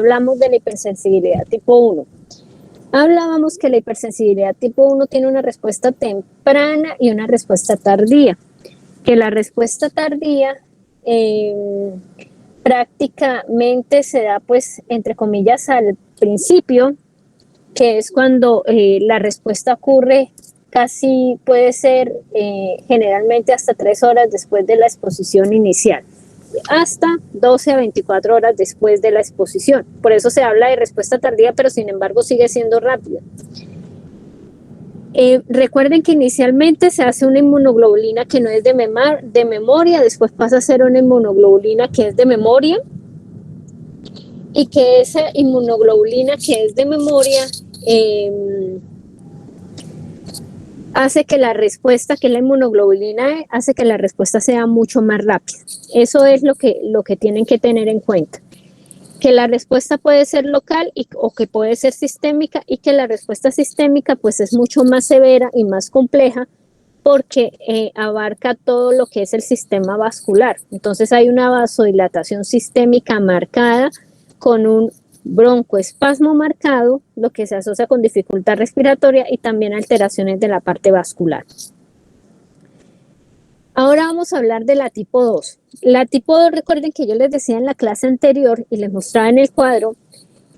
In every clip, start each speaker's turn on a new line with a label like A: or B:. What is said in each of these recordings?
A: hablamos de la hipersensibilidad tipo 1. Hablábamos que la hipersensibilidad tipo 1 tiene una respuesta temprana y una respuesta tardía. Que la respuesta tardía prácticamente se da, pues, entre comillas, al principio, que es cuando la respuesta ocurre casi, puede ser generalmente hasta 3 horas después de la exposición inicial, hasta 12 a 24 horas después de la exposición. Por eso se habla de respuesta tardía, pero sin embargo sigue siendo rápida. Recuerden que inicialmente se hace una inmunoglobulina que no es de memoria, después pasa a ser una inmunoglobulina que es de memoria, y que esa inmunoglobulina que es de memoria hace que la respuesta, que la inmunoglobulina hace que la respuesta sea mucho más rápida. Eso es lo que tienen que tener en cuenta. Que la respuesta puede ser local o que puede ser sistémica, y que la respuesta sistémica pues es mucho más severa y más compleja porque abarca todo lo que es el sistema vascular. Entonces hay una vasodilatación sistémica marcada con un broncoespasmo marcado, lo que se asocia con dificultad respiratoria y también alteraciones de la parte vascular. Ahora vamos a hablar de la tipo 2. La tipo 2, recuerden que yo les decía en la clase anterior y les mostraba en el cuadro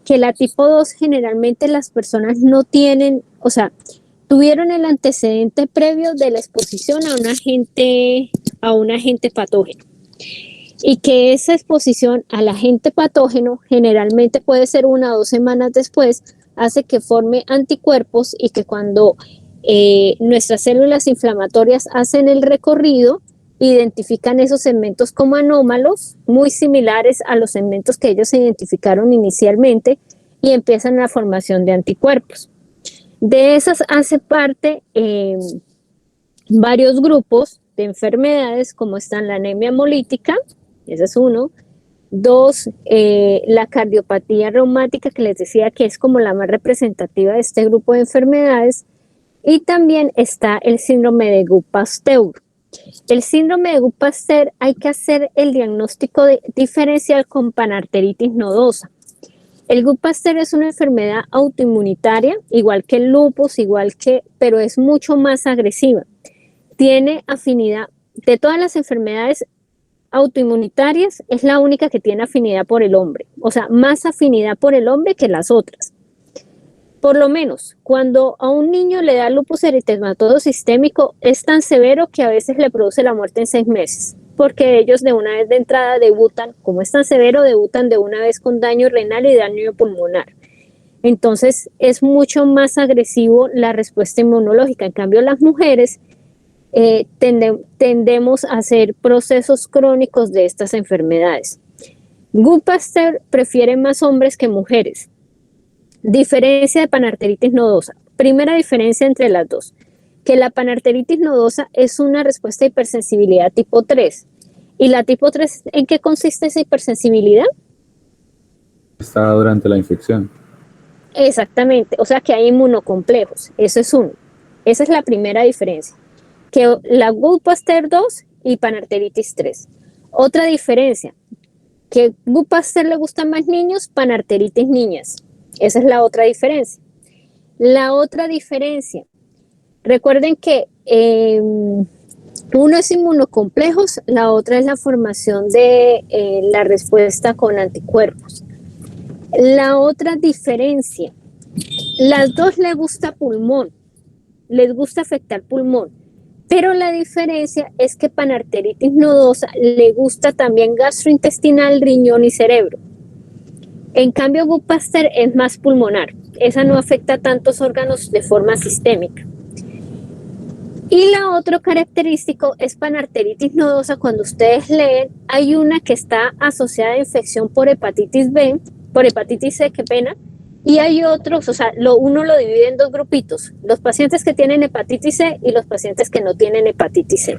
A: que la tipo 2 generalmente las personas no tienen, o sea, tuvieron el antecedente previo de la exposición a un agente patógeno. Y que esa exposición al agente patógeno generalmente puede ser 1 o 2 semanas después, hace que forme anticuerpos, y que cuando nuestras células inflamatorias hacen el recorrido, identifican esos segmentos como anómalos, muy similares a los segmentos que ellos identificaron inicialmente, y empiezan la formación de anticuerpos. De esas hace parte varios grupos de enfermedades, como están la anemia hemolítica, ese es uno. 2, la cardiopatía reumática, que les decía que es como la más representativa de este grupo de enfermedades. Y también está el síndrome de Gutt-Pasteur. El síndrome de Gutt-Pasteur hay que hacer el diagnóstico diferencial con panarteritis nodosa. El Gutt-Pasteur es una enfermedad autoinmunitaria, igual que el lupus, pero es mucho más agresiva. Tiene afinidad, de todas las enfermedades autoinmunitarias, es la única que tiene afinidad por el hombre, o sea, más afinidad por el hombre que las otras. Por lo menos, cuando a un niño le da lupus eritematoso sistémico, es tan severo que a veces le produce la muerte en 6 meses, porque ellos de una vez de entrada debutan, como es tan severo, debutan de una vez con daño renal y daño pulmonar. Entonces, es mucho más agresivo la respuesta inmunológica. En cambio, las mujeres tendemos a hacer procesos crónicos de estas enfermedades. Gutt-Pasteur prefiere más hombres que mujeres. Diferencia de panarteritis nodosa. Primera diferencia entre las dos, que la panarteritis nodosa es una respuesta de hipersensibilidad tipo 3. ¿Y la tipo 3 en qué consiste esa hipersensibilidad?
B: Está durante la infección.
A: Exactamente, o sea que hay inmunocomplejos, eso es uno. Esa es la primera diferencia, que la Gutt-Pasteur 2 y panarteritis 3. Otra diferencia, que Gutt-Pasteur le gustan más niños, panarteritis niñas. Esa es la otra diferencia. La otra diferencia, recuerden que uno es inmunocomplejos, la otra es la formación de la respuesta con anticuerpos. La otra diferencia, las dos les gusta pulmón, les gusta afectar pulmón, pero la diferencia es que panarteritis nodosa le gusta también gastrointestinal, riñón y cerebro. En cambio, Gutt-Pasteur es más pulmonar. Esa no afecta a tantos órganos de forma sistémica. Y la otra característico es panarteritis nodosa. Cuando ustedes leen, hay una que está asociada a infección por hepatitis B, por hepatitis C, qué pena, y hay otros, o sea, uno lo divide en 2 grupitos, los pacientes que tienen hepatitis C y los pacientes que no tienen hepatitis C.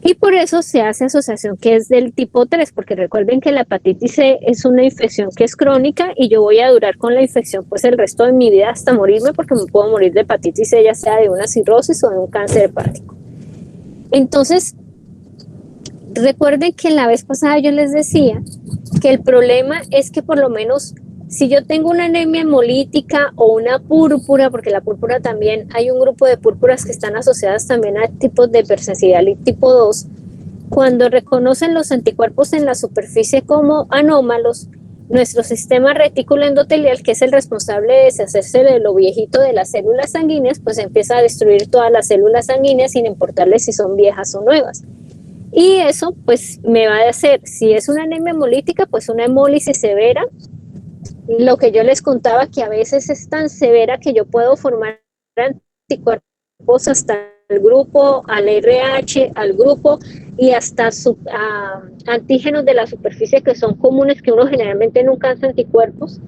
A: Y por eso se hace asociación que es del tipo 3, porque recuerden que la hepatitis C es una infección que es crónica y yo voy a durar con la infección pues el resto de mi vida hasta morirme, porque me puedo morir de hepatitis C, ya sea de una cirrosis o de un cáncer hepático. Entonces, recuerden que la vez pasada yo les decía que el problema es que por lo menos si yo tengo una anemia hemolítica o una púrpura, porque la púrpura también, hay un grupo de púrpuras que están asociadas también a tipos de hipersensibilidad tipo 2, cuando reconocen los anticuerpos en la superficie como anómalos, nuestro sistema retículo endotelial, que es el responsable de deshacerse de lo viejito de las células sanguíneas, pues empieza a destruir todas las células sanguíneas sin importarle si son viejas o nuevas. Y eso pues me va a hacer, si es una anemia hemolítica, pues una hemólisis severa. Lo que yo les contaba, que a veces es tan severa que yo puedo formar anticuerpos hasta el grupo, al RH, al grupo y hasta antígenos de la superficie que son comunes, que uno generalmente nunca hace anticuerpos.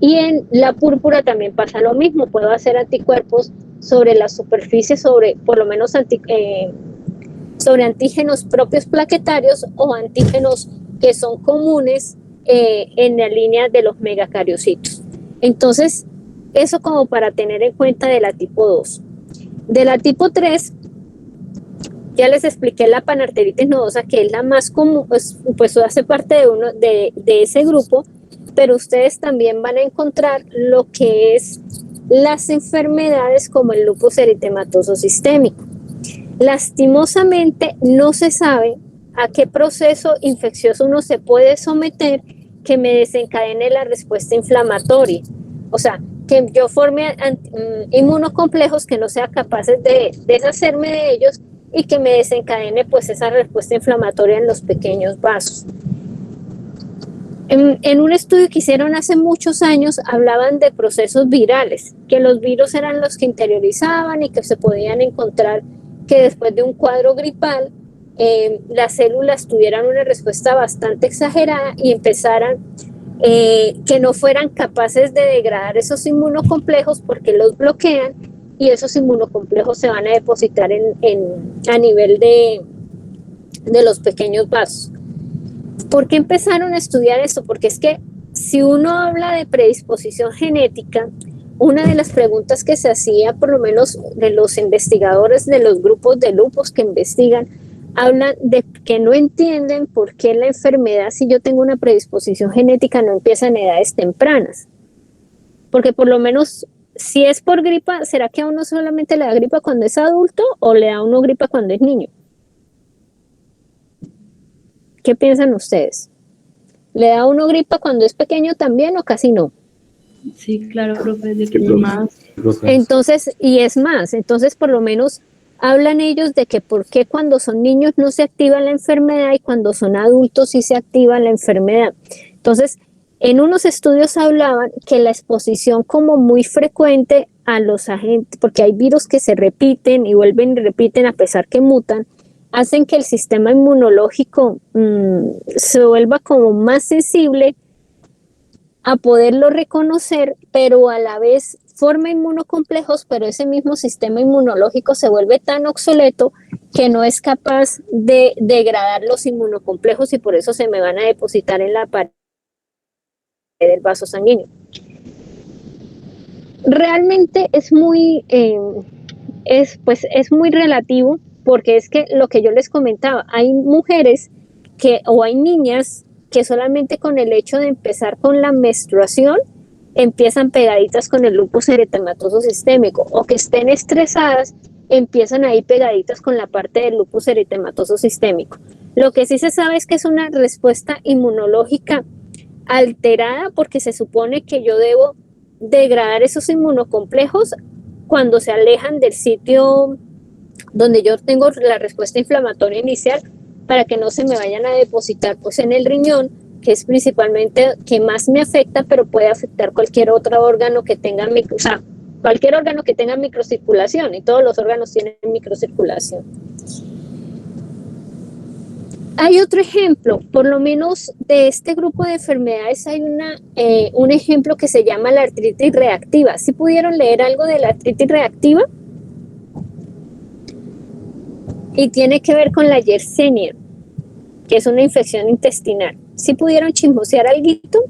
A: Y en la púrpura también pasa lo mismo, puedo hacer anticuerpos sobre la superficie, sobre por lo menos sobre antígenos propios plaquetarios o antígenos que son comunes en la línea de los megacariocitos. Entonces, eso como para tener en cuenta de la tipo 2. De la tipo 3, ya les expliqué la panarteritis nodosa, que es la más común, pues hace parte de ese grupo, pero ustedes también van a encontrar lo que es las enfermedades como el lupus eritematoso sistémico. Lastimosamente no se sabe a qué proceso infeccioso uno se puede someter que me desencadene la respuesta inflamatoria. O sea, que yo forme inmunocomplejos que no sea capaces de deshacerme de ellos y que me desencadene pues esa respuesta inflamatoria en los pequeños vasos. En un estudio que hicieron hace muchos años hablaban de procesos virales, que los virus eran los que interiorizaban y que se podían encontrar que después de un cuadro gripal las células tuvieran una respuesta bastante exagerada y empezaran que no fueran capaces de degradar esos inmunocomplejos porque los bloquean y esos inmunocomplejos se van a depositar a nivel de los pequeños vasos. ¿Por qué empezaron a estudiar esto? Porque es que si uno habla de predisposición genética, una de las preguntas que se hacía, por lo menos de los investigadores de los grupos de lupus que investigan, hablan de que no entienden por qué la enfermedad, si yo tengo una predisposición genética, no empieza en edades tempranas. Porque por lo menos, si es por gripa, ¿será que a uno solamente le da gripa cuando es adulto o le da a uno gripa cuando es niño? ¿Qué piensan ustedes? ¿Le da a uno gripa cuando es pequeño también o casi no?
C: Sí, claro, profe, de más.
A: Entonces, y es más, entonces por lo menos hablan ellos de que por qué cuando son niños no se activa la enfermedad y cuando son adultos sí se activa la enfermedad. Entonces, en unos estudios hablaban que la exposición como muy frecuente a los agentes, porque hay virus que se repiten y vuelven y repiten a pesar que mutan, hacen que el sistema inmunológico se vuelva como más sensible a poderlo reconocer, pero a la vez forma inmunocomplejos, pero ese mismo sistema inmunológico se vuelve tan obsoleto que no es capaz de degradar los inmunocomplejos y por eso se me van a depositar en la pared del vaso sanguíneo. Realmente es muy, es muy relativo, porque es que lo que yo les comentaba, hay mujeres o hay niñas que solamente con el hecho de empezar con la menstruación empiezan pegaditas con el lupus eritematoso sistémico, o que estén estresadas empiezan ahí pegaditas con la parte del lupus eritematoso sistémico. Lo que sí se sabe es que es una respuesta inmunológica alterada, porque se supone que yo debo degradar esos inmunocomplejos cuando se alejan del sitio donde yo tengo la respuesta inflamatoria inicial, para que no se me vayan a depositar pues en el riñón, que es principalmente que más me afecta, pero puede afectar cualquier otro órgano que tenga cualquier órgano que tenga microcirculación, y todos los órganos tienen microcirculación. Hay otro ejemplo, por lo menos de este grupo de enfermedades hay un ejemplo que se llama la artritis reactiva. ¿Sí pudieron leer algo de la artritis reactiva? Y tiene que ver con la Yersinia, que es una infección intestinal. ¿Sí pudieron chismosear alguito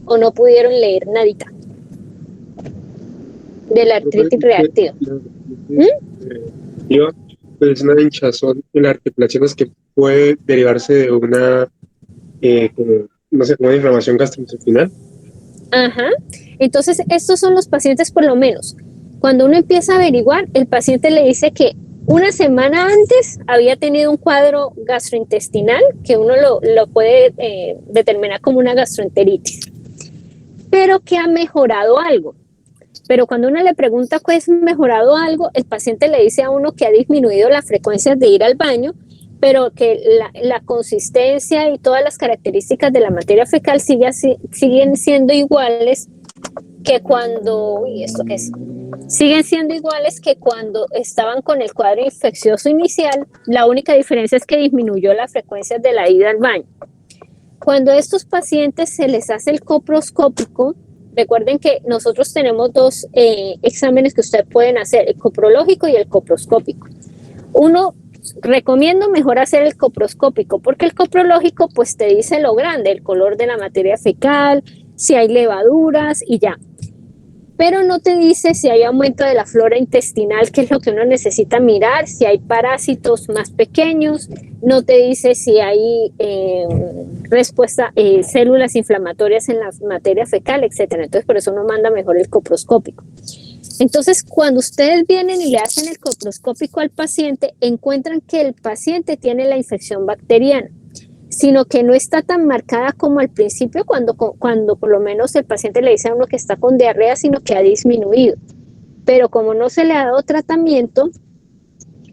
A: o no pudieron leer nadita de la artritis reactiva?
D: Es una hinchazón en las articulaciones que puede derivarse de una no sé, como una inflamación gastrointestinal.
A: Ajá. Entonces, estos son los pacientes por lo menos. Cuando uno empieza a averiguar, el paciente le dice que una semana antes había tenido un cuadro gastrointestinal que uno lo puede determinar como una gastroenteritis, pero que ha mejorado algo. Pero cuando uno le pregunta qué es mejorado algo, el paciente le dice a uno que ha disminuido la frecuencia de ir al baño, pero que la consistencia y todas las características de la materia fecal siguen siendo iguales que cuando, uy, ¿esto qué es? Siguen siendo iguales que cuando estaban con el cuadro infeccioso inicial. La única diferencia es que disminuyó la frecuencia de la ida al baño. Cuando a estos pacientes se les hace el coproscópico, recuerden que nosotros tenemos dos exámenes que ustedes pueden hacer, el coprológico y el coproscópico. Uno, recomiendo mejor hacer el coproscópico, porque el coprológico pues te dice lo grande, el color de la materia fecal, si hay levaduras y ya. Pero no te dice si hay aumento de la flora intestinal, que es lo que uno necesita mirar, si hay parásitos más pequeños, no te dice si hay células inflamatorias en la materia fecal, etcétera. Entonces, por eso uno manda mejor el coproscópico. Entonces, cuando ustedes vienen y le hacen el coproscópico al paciente, encuentran que el paciente tiene la infección bacteriana, sino que no está tan marcada como al principio cuando por lo menos el paciente le dice a uno que está con diarrea, sino que ha disminuido. Pero como no se le ha dado tratamiento,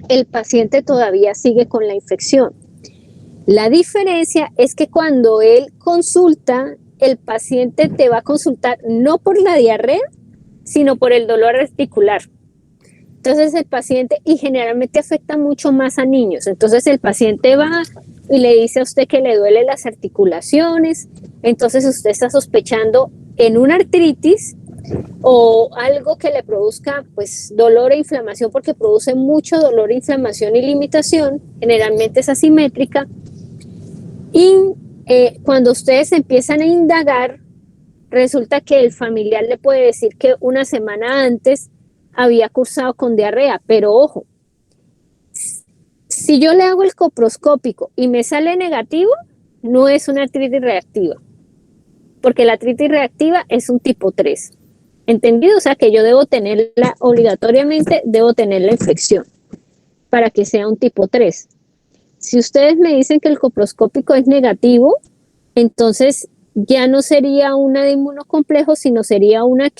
A: el paciente todavía sigue con la infección. La diferencia es que cuando él consulta, el paciente te va a consultar no por la diarrea, sino por el dolor articular. Entonces el paciente, y generalmente afecta mucho más a niños, entonces el paciente va y le dice a usted que le duele las articulaciones, entonces usted está sospechando en una artritis o algo que le produzca pues dolor e inflamación, porque produce mucho dolor, inflamación y limitación, generalmente es asimétrica, y cuando ustedes empiezan a indagar, resulta que el familiar le puede decir que una semana antes había cursado con diarrea, pero ojo, si yo le hago el coproscópico y me sale negativo, no es una artritis reactiva, porque la artritis reactiva es un tipo 3. ¿Entendido? O sea que yo obligatoriamente debo tener la infección para que sea un tipo 3. Si ustedes me dicen que el coproscópico es negativo, entonces ya no sería una de inmunocomplejo, sino sería una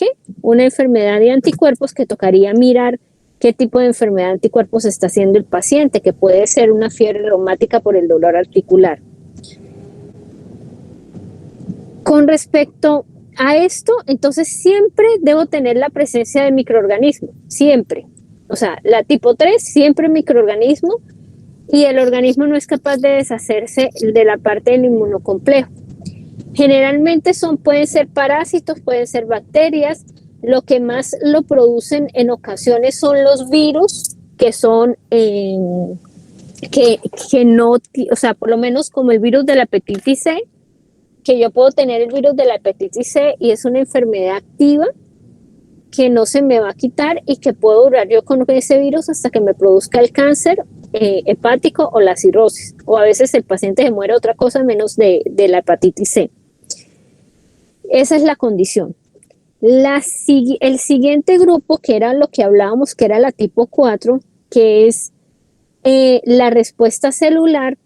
A: enfermedad de anticuerpos, que tocaría mirar qué tipo de enfermedad de anticuerpos está haciendo el paciente, que puede ser una fiebre reumática por el dolor articular. Con respecto a esto, entonces siempre debo tener la presencia de microorganismos, siempre. O sea, la tipo 3, siempre microorganismo, y el organismo no es capaz de deshacerse de la parte del inmunocomplejo. Generalmente pueden ser parásitos, pueden ser bacterias. Lo que más lo producen en ocasiones son los virus, que son que no, o sea, por lo menos como el virus de la hepatitis C, que yo puedo tener el virus de la hepatitis C y es una enfermedad activa que no se me va a quitar y que puedo durar yo con ese virus hasta que me produzca el cáncer hepático o la cirrosis, o a veces el paciente se muere otra cosa menos de la hepatitis C. Esa es la condición. El siguiente grupo, que era lo que hablábamos, que era la tipo 4, que es la respuesta celular,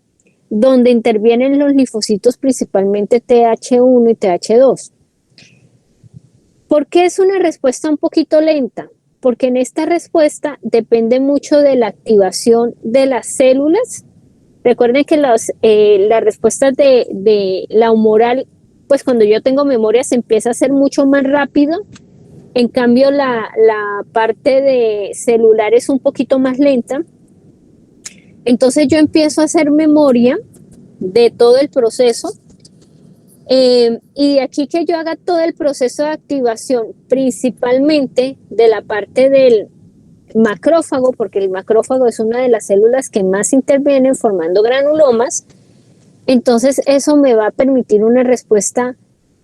A: donde intervienen los linfocitos, principalmente TH1 y TH2. ¿Por qué es una respuesta un poquito lenta? Porque en esta respuesta depende mucho de la activación de las células. Recuerden que las respuestas de la humoral, pues cuando yo tengo memoria se empieza a hacer mucho más rápido. En cambio, la parte de celular es un poquito más lenta. Entonces yo empiezo a hacer memoria de todo el proceso. Y de aquí que yo haga todo el proceso de activación, principalmente de la parte del macrófago, porque el macrófago es una de las células que más intervienen formando granulomas. Entonces eso me va a permitir una respuesta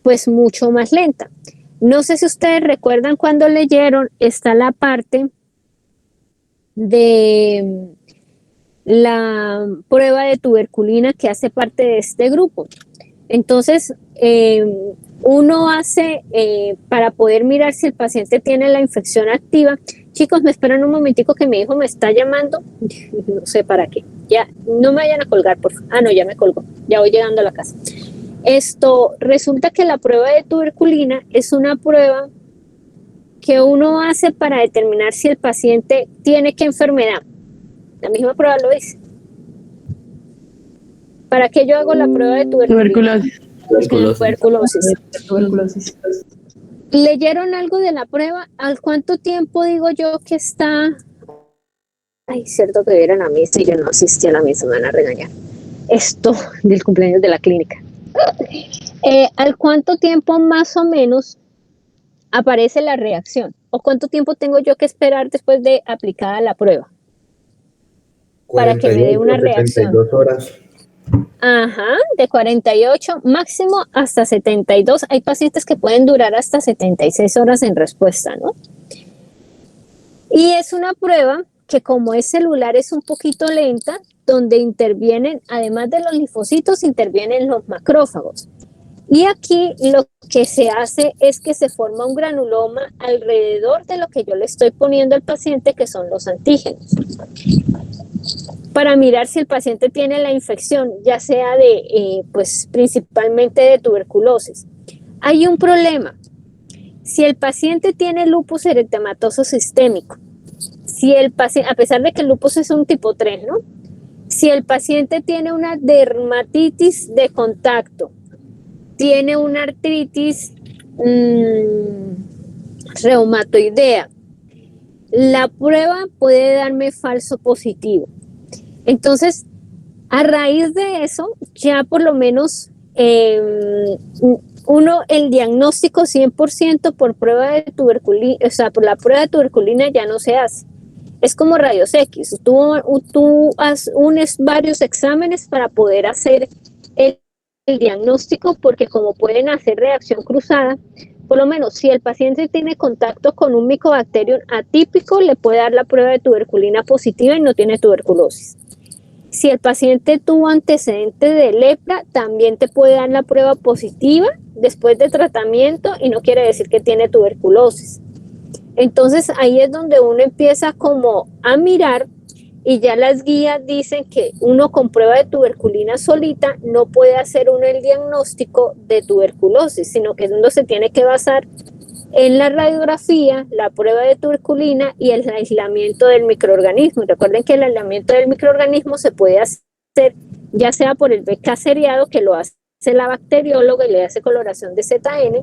A: pues mucho más lenta. No sé si ustedes recuerdan cuando leyeron, está la parte de la prueba de tuberculina que hace parte de este grupo. Entonces, uno hace, para poder mirar si el paciente tiene la infección activa. Chicos, me esperan un momentico que mi hijo me está llamando, no sé para qué. Ya, no me vayan a colgar, por favor. Ah, no, ya me colgó, ya voy llegando a la casa. Resulta que la prueba de tuberculina es una prueba que uno hace para determinar si el paciente tiene qué enfermedad. La misma prueba lo dice. ¿Para qué yo hago la prueba de tuberculina?
C: Tuberculosis.
A: Tuberculosis. ¿Leyeron algo de la prueba? ¿Al cuánto tiempo digo yo que está? Ay, cierto que era la misa y yo no asistí a la misa, me van a regañar. Esto del cumpleaños de la clínica. ¿Al cuánto tiempo más o menos aparece la reacción? ¿O cuánto tiempo tengo yo que esperar después de aplicada la prueba? Para que me dé una reacción.
E: 72 horas.
A: Ajá, de 48 máximo hasta 72. Hay pacientes que pueden durar hasta 76 horas en respuesta, ¿no? Y es una prueba que, como es celular, es un poquito lenta, donde intervienen, además de los linfocitos, intervienen los macrófagos. Y aquí lo que se hace es que se forma un granuloma alrededor de lo que yo le estoy poniendo al paciente, que son los antígenos, para mirar si el paciente tiene la infección, ya sea de, pues principalmente de tuberculosis. Hay un problema. Si el paciente tiene lupus eritematoso sistémico, si el paciente, a pesar de que el lupus es un tipo 3, ¿no? Si el paciente tiene una dermatitis de contacto, tiene una artritis reumatoidea, la prueba puede darme falso positivo. Entonces, a raíz de eso, ya por lo menos el diagnóstico 100% por prueba de tuberculina, o sea, por la prueba de tuberculina ya no se hace. Es como rayos X. Tú unes varios exámenes para poder hacer el diagnóstico, porque como pueden hacer reacción cruzada, por lo menos si el paciente tiene contacto con un Mycobacterium atípico, le puede dar la prueba de tuberculina positiva y no tiene tuberculosis. Si el paciente tuvo antecedente de lepra, también te puede dar la prueba positiva después de tratamiento y no quiere decir que tiene tuberculosis. Entonces ahí es donde uno empieza como a mirar, y ya las guías dicen que uno con prueba de tuberculina solita no puede hacer uno el diagnóstico de tuberculosis, sino que uno se tiene que basar en la radiografía, la prueba de tuberculina y el aislamiento del microorganismo. Recuerden que el aislamiento del microorganismo se puede hacer ya sea por el BK seriado, que lo hace la bacterióloga y le hace coloración de ZN,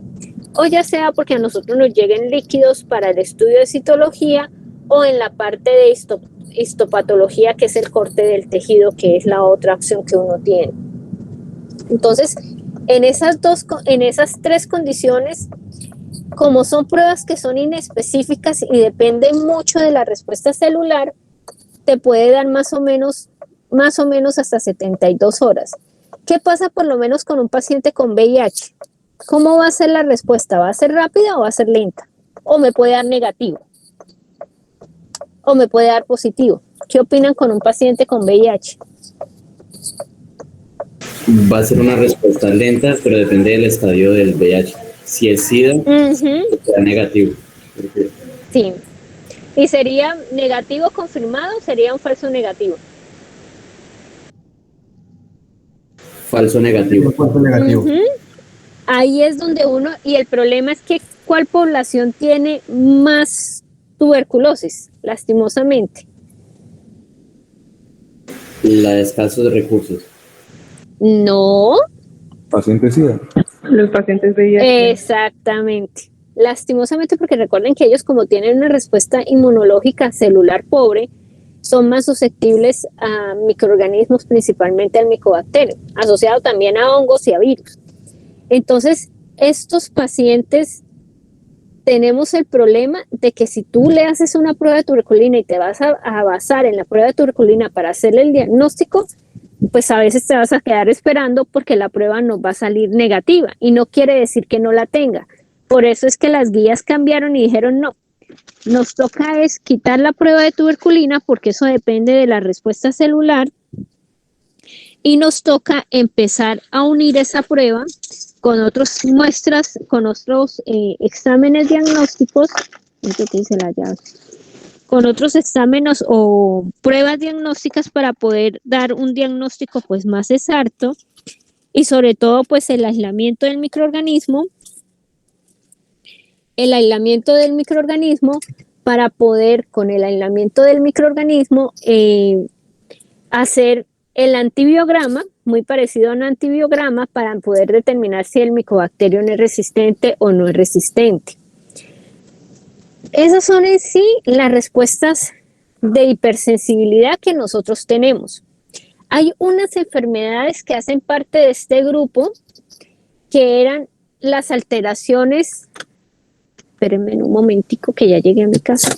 A: o ya sea porque a nosotros nos lleguen líquidos para el estudio de citología, o en la parte de histopatología, que es el corte del tejido, que es la otra opción que uno tiene. Entonces, en esas tres condiciones, como son pruebas que son inespecíficas y dependen mucho de la respuesta celular, te puede dar más o menos hasta 72 horas. ¿Qué pasa por lo menos con un paciente con VIH? ¿Cómo va a ser la respuesta? ¿Va a ser rápida o va a ser lenta? ¿O me puede dar negativo? ¿O me puede dar positivo? ¿Qué opinan con un paciente con VIH?
F: Va a ser una respuesta lenta, pero depende del estadio del VIH. Si es SIDA, será negativo.
A: Sí. ¿Y sería negativo confirmado o sería un falso negativo?
F: Falso negativo.
E: Falso negativo.
A: Ahí es donde uno, y el problema es que ¿cuál población tiene más tuberculosis? Lastimosamente.
F: La de escasos recursos.
A: No.
B: Paciente SIDA.
C: Los pacientes VIH.
A: Exactamente. Lastimosamente, porque recuerden que ellos, como tienen una respuesta inmunológica celular pobre, son más susceptibles a microorganismos, principalmente al Mycobacterium, asociado también a hongos y a virus. Entonces, estos pacientes tenemos el problema de que si tú le haces una prueba de tuberculina y te vas a basar en la prueba de tuberculina para hacerle el diagnóstico, pues a veces te vas a quedar esperando porque la prueba no va a salir negativa y no quiere decir que no la tenga. Por eso es que las guías cambiaron y dijeron no, nos toca es quitar la prueba de tuberculina porque eso depende de la respuesta celular y nos toca empezar a unir esa prueba con otras muestras, con otros exámenes diagnósticos, con otros exámenes o pruebas diagnósticas para poder dar un diagnóstico pues más exacto y sobre todo pues el aislamiento del microorganismo para poder con el aislamiento del microorganismo hacer el antibiograma, muy parecido a un antibiograma, para poder determinar si el micobacterio es resistente o no es resistente. Esas son en sí las respuestas de hipersensibilidad que nosotros tenemos. Hay unas enfermedades que hacen parte de este grupo, que eran las alteraciones. Espérenme un momentico que ya llegué a mi casa.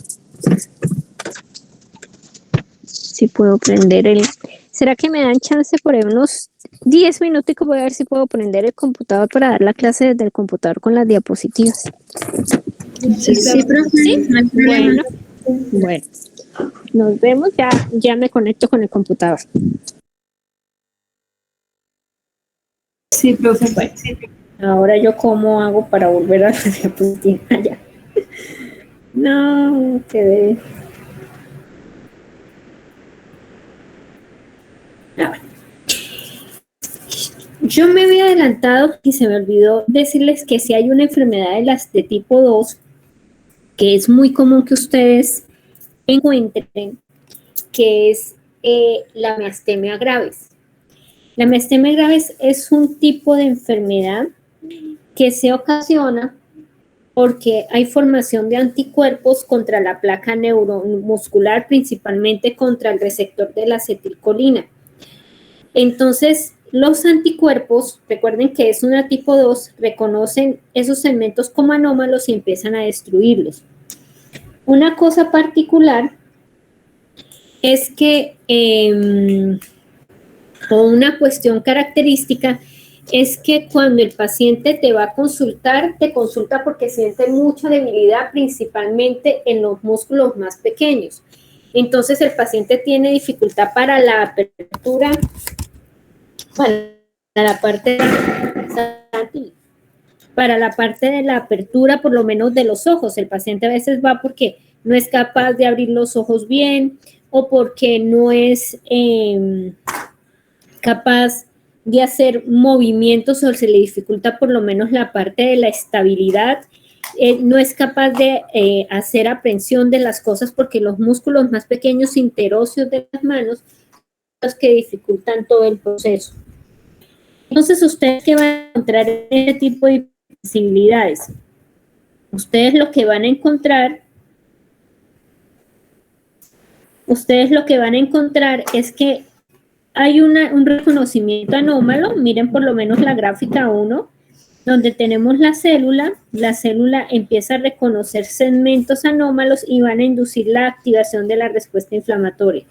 A: Si puedo prender el... ¿Será que me dan chance por ahí unos 10 minuticos? Voy a ver si puedo prender el computador para dar la clase desde el computador con las diapositivas.
C: Sí, profe.
A: ¿Sí? Bueno, nos vemos. Ya me conecto con el computador.
C: Sí, profe.
A: Bueno, ahora yo cómo hago para volver a la diapositiva. Ya. No, quedé... Yo me había adelantado y se me olvidó decirles que si hay una enfermedad de las de tipo 2, que es muy común que ustedes encuentren, que es la miastemia gravis. La miastemia gravis es un tipo de enfermedad que se ocasiona porque hay formación de anticuerpos contra la placa neuromuscular, principalmente contra el receptor de la acetilcolina. Entonces, los anticuerpos, recuerden que es una tipo 2, reconocen esos segmentos como anómalos y empiezan a destruirlos. Una cosa particular es que, o una cuestión característica, es que cuando el paciente te va a consultar, te consulta porque siente mucha debilidad, principalmente en los músculos más pequeños. Entonces, el paciente tiene dificultad para la apertura, para la parte de la apertura, por lo menos de los ojos. El paciente a veces va porque no es capaz de abrir los ojos bien o porque no es capaz de hacer movimientos o se le dificulta por lo menos la parte de la estabilidad. No es capaz de hacer aprehensión de las cosas porque los músculos más pequeños interóseos de las manos son los que dificultan todo el proceso. Entonces, ¿ustedes qué van a encontrar en este tipo de sensibilidades? Ustedes lo que van a encontrar es que hay un reconocimiento anómalo. Miren por lo menos la gráfica 1, donde tenemos la célula empieza a reconocer segmentos anómalos y van a inducir la activación de la respuesta inflamatoria.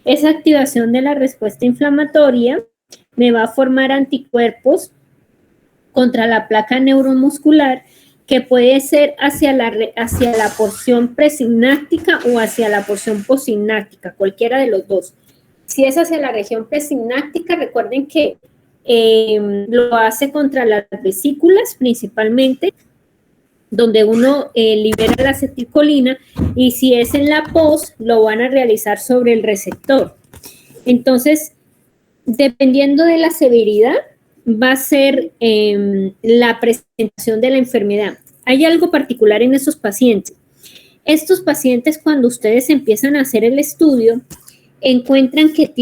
A: Esa activación de la respuesta inflamatoria me va a formar anticuerpos contra la placa neuromuscular, que puede ser hacia la porción presináptica o hacia la porción postsináptica, cualquiera de los dos. Si es hacia la región presináptica, recuerden que lo hace contra las vesículas principalmente, donde uno libera la acetilcolina, y si es en la pos, lo van a realizar sobre el receptor. Entonces, dependiendo de la severidad, va a ser la presentación de la enfermedad. Hay algo particular en esos pacientes. Estos pacientes, cuando ustedes empiezan a hacer el estudio, encuentran que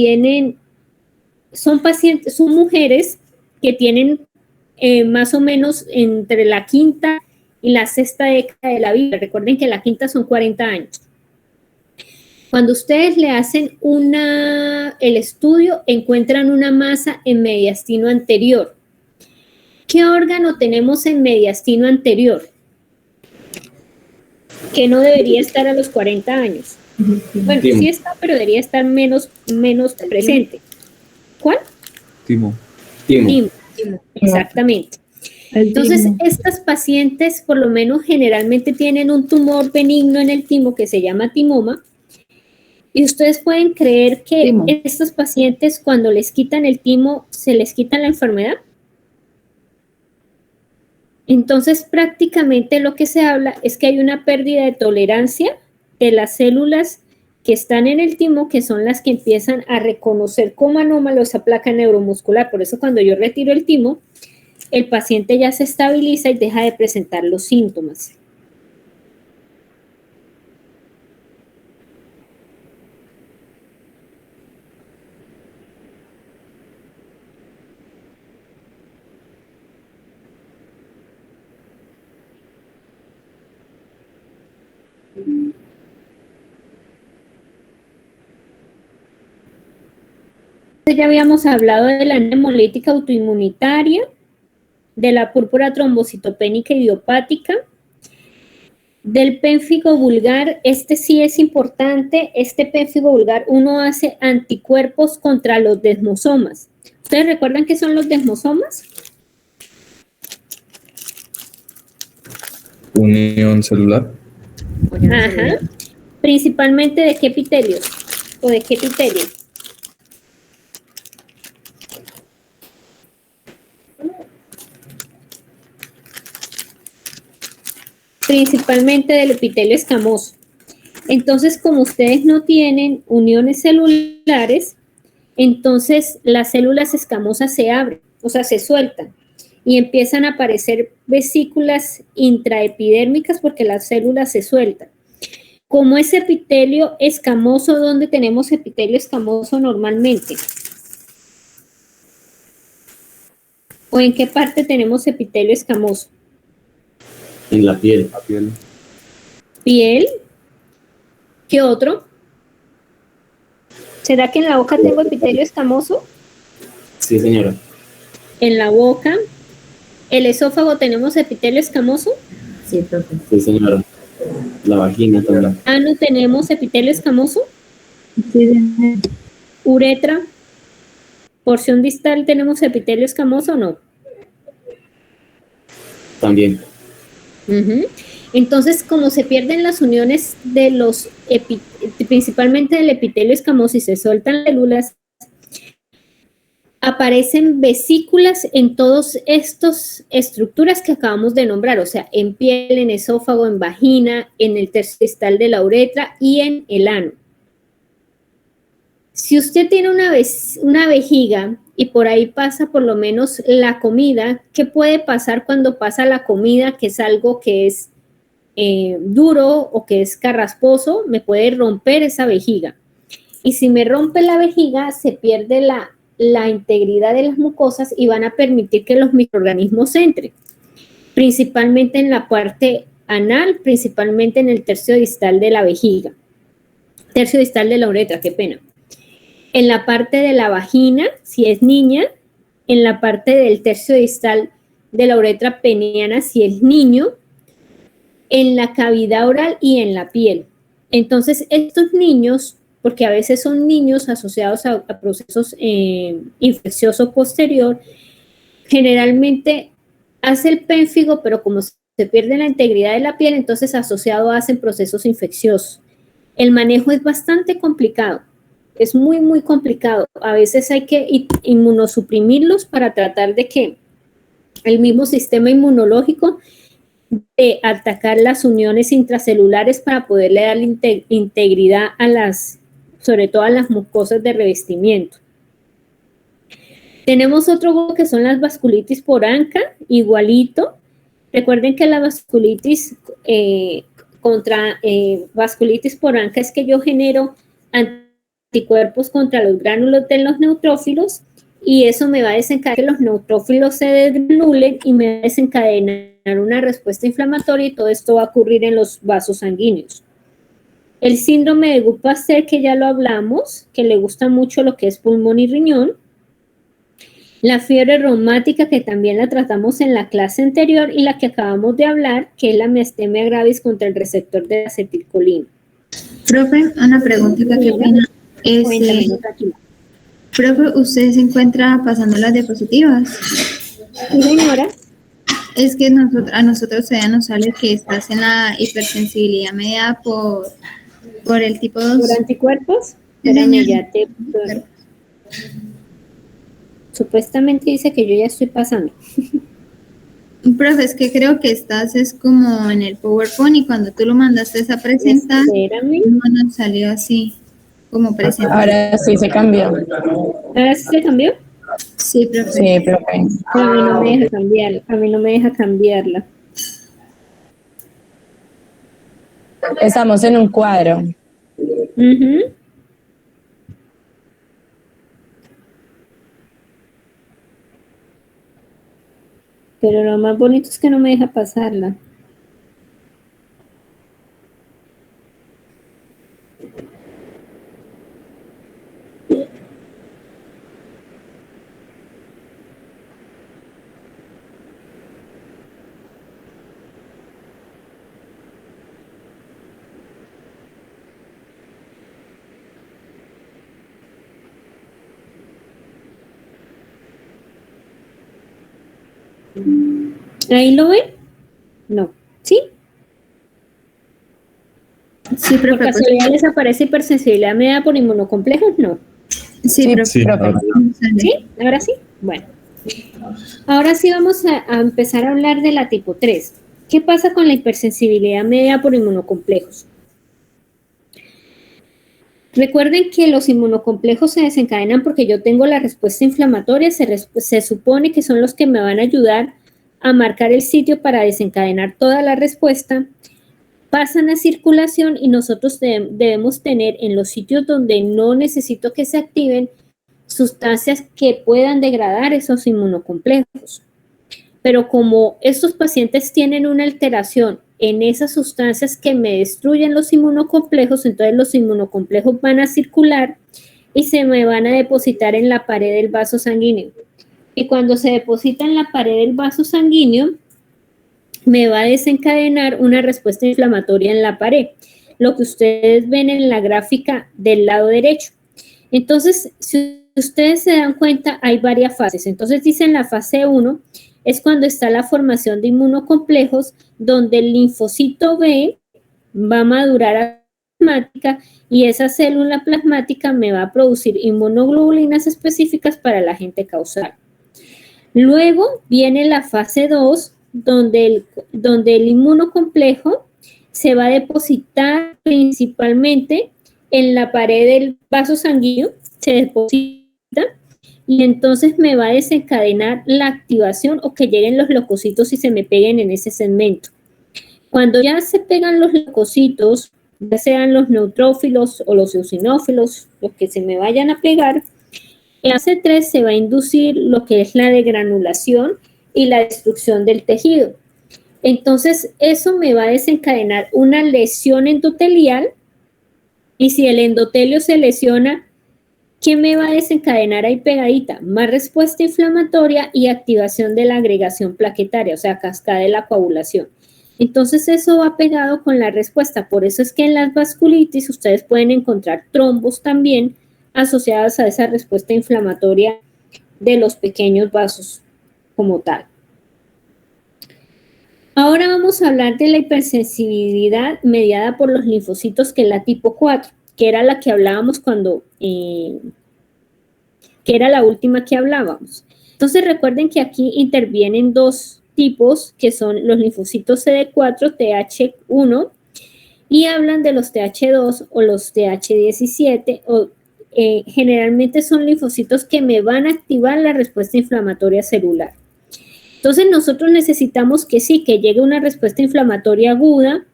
A: son mujeres que tienen más o menos entre la quinta y la sexta década de la vida. Recuerden que la quinta son 40 años. Cuando ustedes le hacen el estudio, encuentran una masa en mediastino anterior. ¿Qué órgano tenemos en mediastino anterior? Que no debería estar a los 40 años. Bueno,
F: Timo.
A: Sí está, pero debería estar menos presente. ¿Cuál?
B: Timo.
A: Timo, exactamente. Entonces, estas pacientes por lo menos generalmente tienen un tumor benigno en el timo que se llama timoma, Y ustedes pueden creer que
C: Timo.
A: estos pacientes, cuando les quitan el timo, se les quita la enfermedad. Entonces, prácticamente lo que se habla es que hay una pérdida de tolerancia de las células que están en el timo, que son las que empiezan a reconocer como anómalo esa placa neuromuscular. Por eso, cuando yo retiro el timo, el paciente ya se estabiliza y deja de presentar los síntomas. Ya habíamos hablado de la anemia hemolítica autoinmunitaria, de la púrpura trombocitopénica idiopática, del pénfigo vulgar. Este sí es importante. Este pénfigo vulgar, uno hace anticuerpos contra los desmosomas. ¿Ustedes recuerdan qué son los desmosomas?
B: Unión celular.
A: Ajá. Principalmente de qué epitelios o de qué epitelio. Principalmente del epitelio escamoso. Entonces, como ustedes no tienen uniones celulares, entonces las células escamosas se abren, o sea, se sueltan y empiezan a aparecer vesículas intraepidérmicas porque las células se sueltan. Como es epitelio escamoso, ¿dónde tenemos epitelio escamoso normalmente? ¿O en qué parte tenemos epitelio escamoso?
F: En la piel.
B: La piel.
A: Piel. ¿Qué otro? ¿Será que en la boca tengo epitelio escamoso?
F: Sí, señora.
A: En la boca. ¿El esófago tenemos epitelio escamoso?
C: Sí, profe.
F: Sí, señora. La vagina también.
A: ¿Ano tenemos epitelio escamoso?
C: Sí, señor.
A: ¿Uretra? ¿Porción distal tenemos epitelio escamoso o no?
F: También.
A: Ujú. Entonces, como se pierden las uniones de los, principalmente del epitelio escamoso y se sueltan células, aparecen vesículas en todas estas estructuras que acabamos de nombrar, o sea, en piel, en esófago, en vagina, en el tercio distal de la uretra y en el ano. Si usted tiene una vejiga y por ahí pasa por lo menos la comida, ¿qué puede pasar cuando pasa la comida, que es algo que es duro o que es carrasposo? Me puede romper esa vejiga. Y si me rompe la vejiga, se pierde la integridad de las mucosas y van a permitir que los microorganismos entren, principalmente en la parte anal, principalmente en el tercio distal de la vejiga, tercio distal de la uretra, qué pena. En la parte de la vagina, si es niña, en la parte del tercio distal de la uretra peniana, si es niño, en la cavidad oral y en la piel. Entonces, estos niños, porque a veces son niños asociados a procesos infecciosos posterior, generalmente hace el pénfigo, pero como se pierde la integridad de la piel, entonces asociado hacen procesos infecciosos. El manejo es bastante complicado. Es muy, muy complicado. A veces hay que inmunosuprimirlos para tratar de que el mismo sistema inmunológico de atacar las uniones intracelulares para poderle dar integridad a las, sobre todo a las mucosas de revestimiento. Tenemos otro grupo que son las vasculitis por ANCA, igualito. Recuerden que la vasculitis vasculitis por ANCA es que yo genero anticuerpos contra los gránulos de los neutrófilos y eso me va a desencadenar que los neutrófilos se desgranulen y me va a desencadenar una respuesta inflamatoria y todo esto va a ocurrir en los vasos sanguíneos. El síndrome de Goodpasteur, que ya lo hablamos, que le gusta mucho lo que es pulmón y riñón. La fiebre reumática, que también la tratamos en la clase anterior, y la que acabamos de hablar, que es la miastenia gravis contra el receptor de acetilcolina.
C: Profe, una preguntita, qué pena. Profe, ¿usted se encuentra pasando las diapositivas?
A: Sí, señora.
C: Es que a nosotros todavía nos sale que estás en la hipersensibilidad mediada por por el tipo 2.
A: ¿Por anticuerpos?
C: Sí,
A: Espérame,
C: señora.
A: ya te... Supuestamente dice que yo ya estoy pasando.
C: Profe, es que creo que es como en el PowerPoint y cuando tú lo mandaste a presentar,
A: Espérame.
C: no nos salió así como presentación.
E: Ahora sí se cambió.
A: ¿Ahora sí se cambió?
C: Sí, profe.
E: Sí, profe.
A: A mí no me deja cambiarla. A mí no me deja cambiarla.
E: Estamos en un cuadro.
A: Ujú. Pero lo más bonito es que no me deja pasarla. ¿Ahí lo ven? No. ¿Sí?
C: Sí,
A: ¿Por
C: profe. Pues,
A: casualidad les aparece hipersensibilidad media por inmunocomplejos? No.
C: sí, profe.
B: Sí,
E: profe.
B: ahora
A: ¿Sí? ¿Ahora sí? Bueno. Ahora sí vamos a empezar a hablar de la tipo 3. ¿Qué pasa con la hipersensibilidad media por inmunocomplejos? Recuerden que los inmunocomplejos se desencadenan porque yo tengo la respuesta inflamatoria, se supone que son los que me van a ayudar a marcar el sitio para desencadenar toda la respuesta, pasan a circulación y nosotros debemos tener en los sitios donde no necesito que se activen sustancias que puedan degradar esos inmunocomplejos. Pero como estos pacientes tienen una alteración en esas sustancias que me destruyen los inmunocomplejos, entonces los inmunocomplejos van a circular y se me van a depositar en la pared del vaso sanguíneo. Y cuando se deposita en la pared del vaso sanguíneo, me va a desencadenar una respuesta inflamatoria en la pared, lo que ustedes ven en la gráfica del lado derecho. Entonces, si ustedes se dan cuenta, hay varias fases. Entonces, dicen la fase 1 es cuando está la formación de inmunocomplejos, donde el linfocito B va a madurar a plasmática y esa célula plasmática me va a producir inmunoglobulinas específicas para el agente causal. Luego viene la fase 2, donde el inmunocomplejo se va a depositar principalmente en la pared del vaso sanguíneo, se deposita y entonces me va a desencadenar la activación o que lleguen los leucocitos y se me peguen en ese segmento. Cuando ya se pegan los leucocitos, ya sean los neutrófilos o los eosinófilos, los que se me vayan a pegar, en fase 3 se va a inducir lo que es la degranulación y la destrucción del tejido. Entonces, eso me va a desencadenar una lesión endotelial y si el endotelio se lesiona, ¿qué me va a desencadenar ahí pegadita? Más respuesta inflamatoria y activación de la agregación plaquetaria, o sea, cascada de la coagulación. Entonces, eso va pegado con la respuesta. Por eso es que en las vasculitis ustedes pueden encontrar trombos también asociados a esa respuesta inflamatoria de los pequeños vasos como tal. Ahora vamos a hablar de la hipersensibilidad mediada por los linfocitos, que es la tipo 4, que era la que hablábamos que era la última que hablábamos. Entonces recuerden que aquí intervienen dos tipos, que son los linfocitos CD4, TH1, y hablan de los TH2 o los TH17, o generalmente son linfocitos que me van a activar la respuesta inflamatoria celular. Entonces nosotros necesitamos que sí, que llegue una respuesta inflamatoria aguda,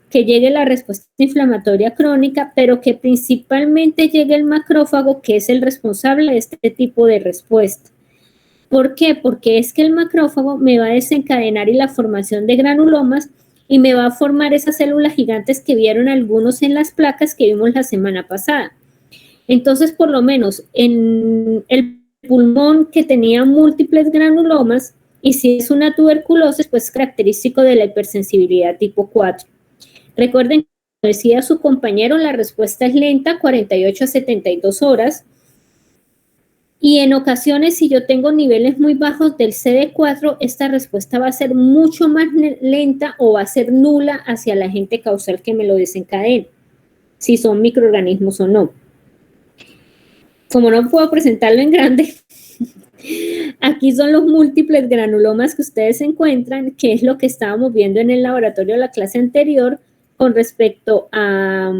A: que llegue la respuesta inflamatoria crónica, pero que principalmente llegue el macrófago, que es el responsable de este tipo de respuesta. ¿Por qué? Porque es que el macrófago me va a desencadenar y la formación de granulomas y me va a formar esas células gigantes que vieron algunos en las placas que vimos la semana pasada. Entonces, por lo menos en el pulmón que tenía múltiples granulomas, y si es una tuberculosis, pues es característico de la hipersensibilidad tipo 4. Recuerden, como decía su compañero, la respuesta es lenta, 48 a 72 horas. Y en ocasiones, si yo tengo niveles muy bajos del CD4, esta respuesta va a ser mucho más lenta o va a ser nula hacia el agente causal que me lo desencadena. si son microorganismos o no. Como no puedo presentarlo en grande, aquí son los múltiples granulomas que ustedes encuentran, que es lo que estábamos viendo en el laboratorio de la clase anterior con respecto a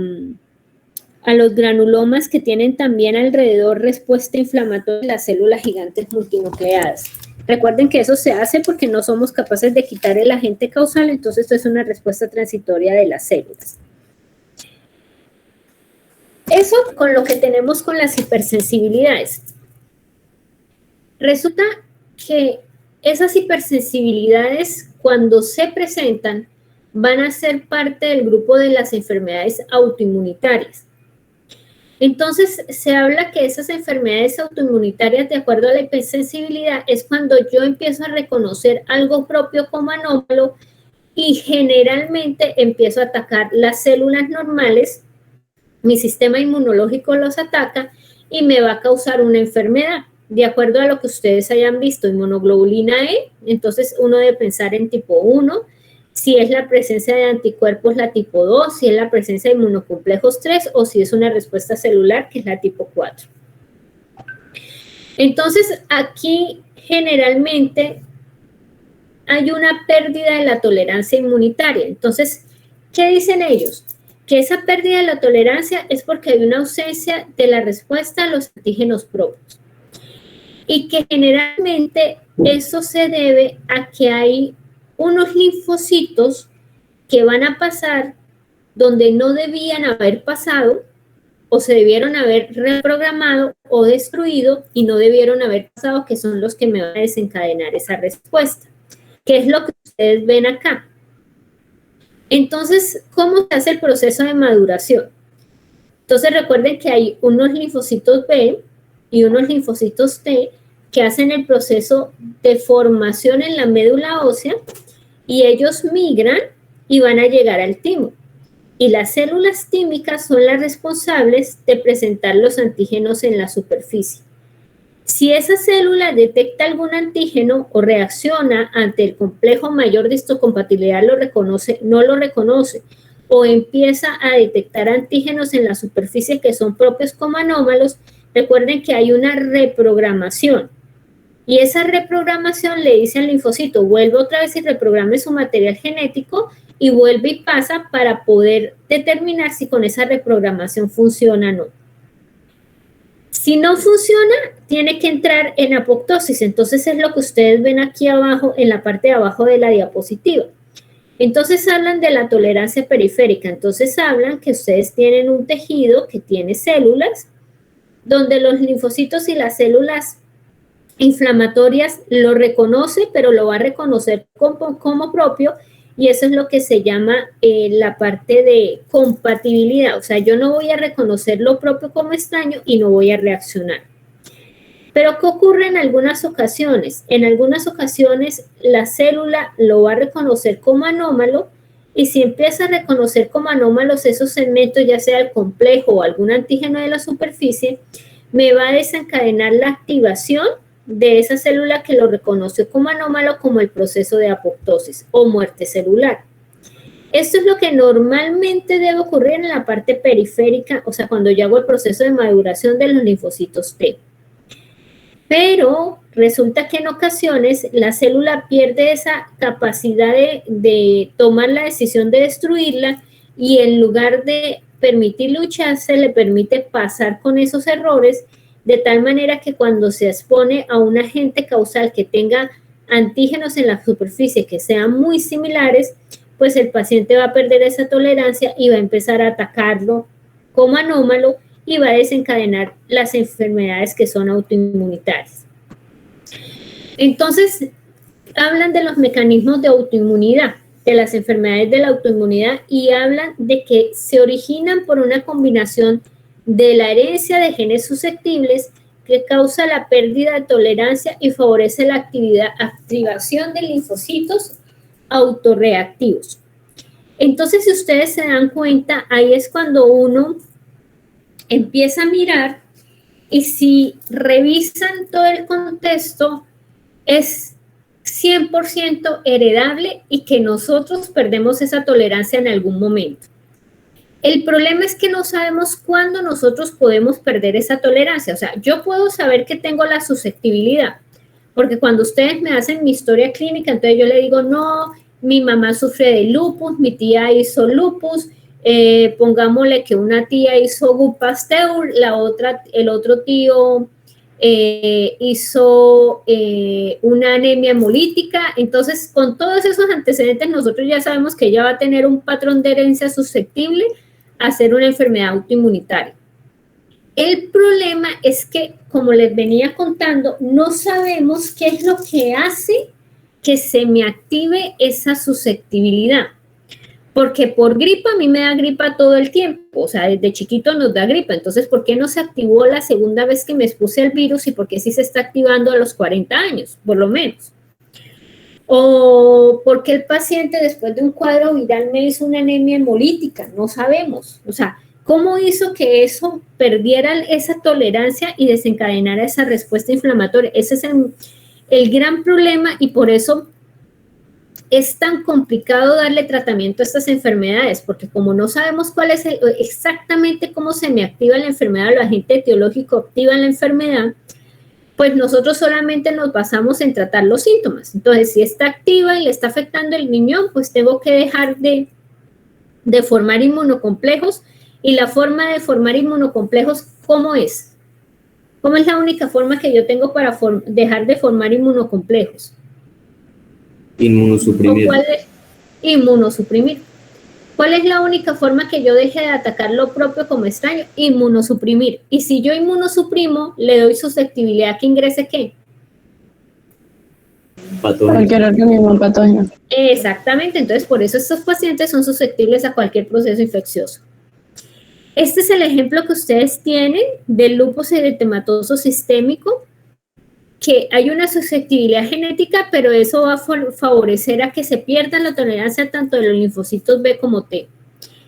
A: los granulomas que tienen también alrededor respuesta inflamatoria de las células gigantes multinucleadas. Recuerden que eso se hace porque no somos capaces de quitar el agente causal, entonces esto es una respuesta transitoria de las células. Eso con lo que tenemos con las hipersensibilidades. Resulta que esas hipersensibilidades, cuando se presentan, van a ser parte del grupo de las enfermedades autoinmunitarias. Entonces, se habla que esas enfermedades autoinmunitarias, de acuerdo a la hipersensibilidad, es cuando yo empiezo a reconocer algo propio como anómalo y generalmente empiezo a atacar las células normales, mi sistema inmunológico los ataca y me va a causar una enfermedad. De acuerdo a lo que ustedes hayan visto, inmunoglobulina E, entonces uno debe pensar en tipo 1, si es la presencia de anticuerpos la tipo 2, si es la presencia de inmunocomplejos 3 o si es una respuesta celular que es la tipo 4. Entonces, aquí generalmente hay una pérdida de la tolerancia inmunitaria. Entonces, ¿qué dicen ellos? Que esa pérdida de la tolerancia es porque hay una ausencia de la respuesta a los antígenos propios. Y que generalmente eso se debe a que hay unos linfocitos que van a pasar donde no debían haber pasado o se debieron haber reprogramado o destruido y no debieron haber pasado, que son los que me van a desencadenar esa respuesta, que es lo que ustedes ven acá. Entonces, ¿cómo se hace el proceso de maduración? Entonces, recuerden que hay unos linfocitos B y unos linfocitos T que hacen el proceso de formación en la médula ósea y ellos migran y van a llegar al timo. Y las células tímicas son las responsables de presentar los antígenos en la superficie. Si esa célula detecta algún antígeno o reacciona ante el complejo mayor de histocompatibilidad, no lo reconoce, o empieza a detectar antígenos en la superficie que son propios como anómalos, recuerden que hay una reprogramación. Y esa reprogramación le dice al linfocito, vuelve otra vez y reprograme su material genético y vuelve y pasa para poder determinar si con esa reprogramación funciona o no. Si no funciona, tiene que entrar en apoptosis. Entonces es lo que ustedes ven aquí abajo, en la parte de abajo de la diapositiva. Entonces hablan de la tolerancia periférica. Entonces hablan que ustedes tienen un tejido que tiene células, donde los linfocitos y las células inflamatorias lo reconoce, pero lo va a reconocer como propio, y eso es lo que se llama la parte de compatibilidad. O sea, yo no voy a reconocer lo propio como extraño y no voy a reaccionar. Pero ¿qué ocurre en algunas ocasiones? En algunas ocasiones la célula lo va a reconocer como anómalo, y si empieza a reconocer como anómalos esos segmentos, ya sea el complejo o algún antígeno de la superficie, me va a desencadenar la activación de esa célula que lo reconoció como anómalo, como el proceso de apoptosis o muerte celular. Esto es lo que normalmente debe ocurrir en la parte periférica, o sea, cuando yo hago el proceso de maduración de los linfocitos T. Pero resulta que en ocasiones la célula pierde esa capacidad de tomar la decisión de destruirla, y en lugar de permitir lucharse, le permite pasar con esos errores, de tal manera que cuando se expone a un agente causal que tenga antígenos en la superficie que sean muy similares, pues el paciente va a perder esa tolerancia y va a empezar a atacarlo como anómalo y va a desencadenar las enfermedades que son autoinmunitarias. Entonces, hablan de los mecanismos de autoinmunidad, de las enfermedades de la autoinmunidad, y hablan de que se originan por una combinación de la herencia de genes susceptibles que causa la pérdida de tolerancia y favorece la activación de linfocitos autorreactivos. Entonces, si ustedes se dan cuenta, ahí es cuando uno empieza a mirar, y si revisan todo el contexto, es 100% heredable y que nosotros perdemos esa tolerancia en algún momento. El problema es que no sabemos cuándo nosotros podemos perder esa tolerancia. O sea, yo puedo saber que tengo la susceptibilidad, porque cuando ustedes me hacen mi historia clínica, entonces yo le digo, no, mi mamá sufre de lupus, mi tía hizo lupus, pongámosle que una tía hizo Gut Pasteur, el otro tío hizo una anemia hemolítica. Entonces, con todos esos antecedentes, nosotros ya sabemos que ella va a tener un patrón de herencia susceptible a ser una enfermedad autoinmunitaria. El problema es que, como les venía contando, no sabemos qué es lo que hace que se me active esa susceptibilidad. Porque por gripa, a mí me da gripa todo el tiempo, o sea, desde chiquito nos da gripa. Entonces, ¿por qué no se activó la segunda vez que me expuse al virus y por qué sí se está activando a los 40 años, por lo menos? O por qué el paciente después de un cuadro viral me hizo una anemia hemolítica, no sabemos. O sea, ¿cómo hizo que eso perdiera esa tolerancia y desencadenara esa respuesta inflamatoria? Ese es el gran problema y por eso es tan complicado darle tratamiento a estas enfermedades, porque como no sabemos cuál es exactamente cómo se me activa la enfermedad, el agente etiológico activa la enfermedad, pues nosotros solamente nos basamos en tratar los síntomas. Entonces, si está activa y le está afectando el riñón, pues tengo que dejar de formar inmunocomplejos. Y la forma de formar inmunocomplejos, ¿cómo es? ¿Cómo es la única forma que yo tengo para dejar de formar inmunocomplejos?
F: Inmunosuprimir.
A: ¿Cuál es? Inmunosuprimir. ¿Cuál es la única forma que yo deje de atacar lo propio como extraño? Inmunosuprimir. Y si yo inmunosuprimo, le doy susceptibilidad a que ingrese ¿qué?
F: Patógeno.
E: Cualquier organismo patógeno.
A: Exactamente. Entonces, por eso estos pacientes son susceptibles a cualquier proceso infeccioso. Este es el ejemplo que ustedes tienen del lupus eritematoso sistémico, que hay una susceptibilidad genética, pero eso va a favorecer a que se pierda la tolerancia tanto de los linfocitos B como T.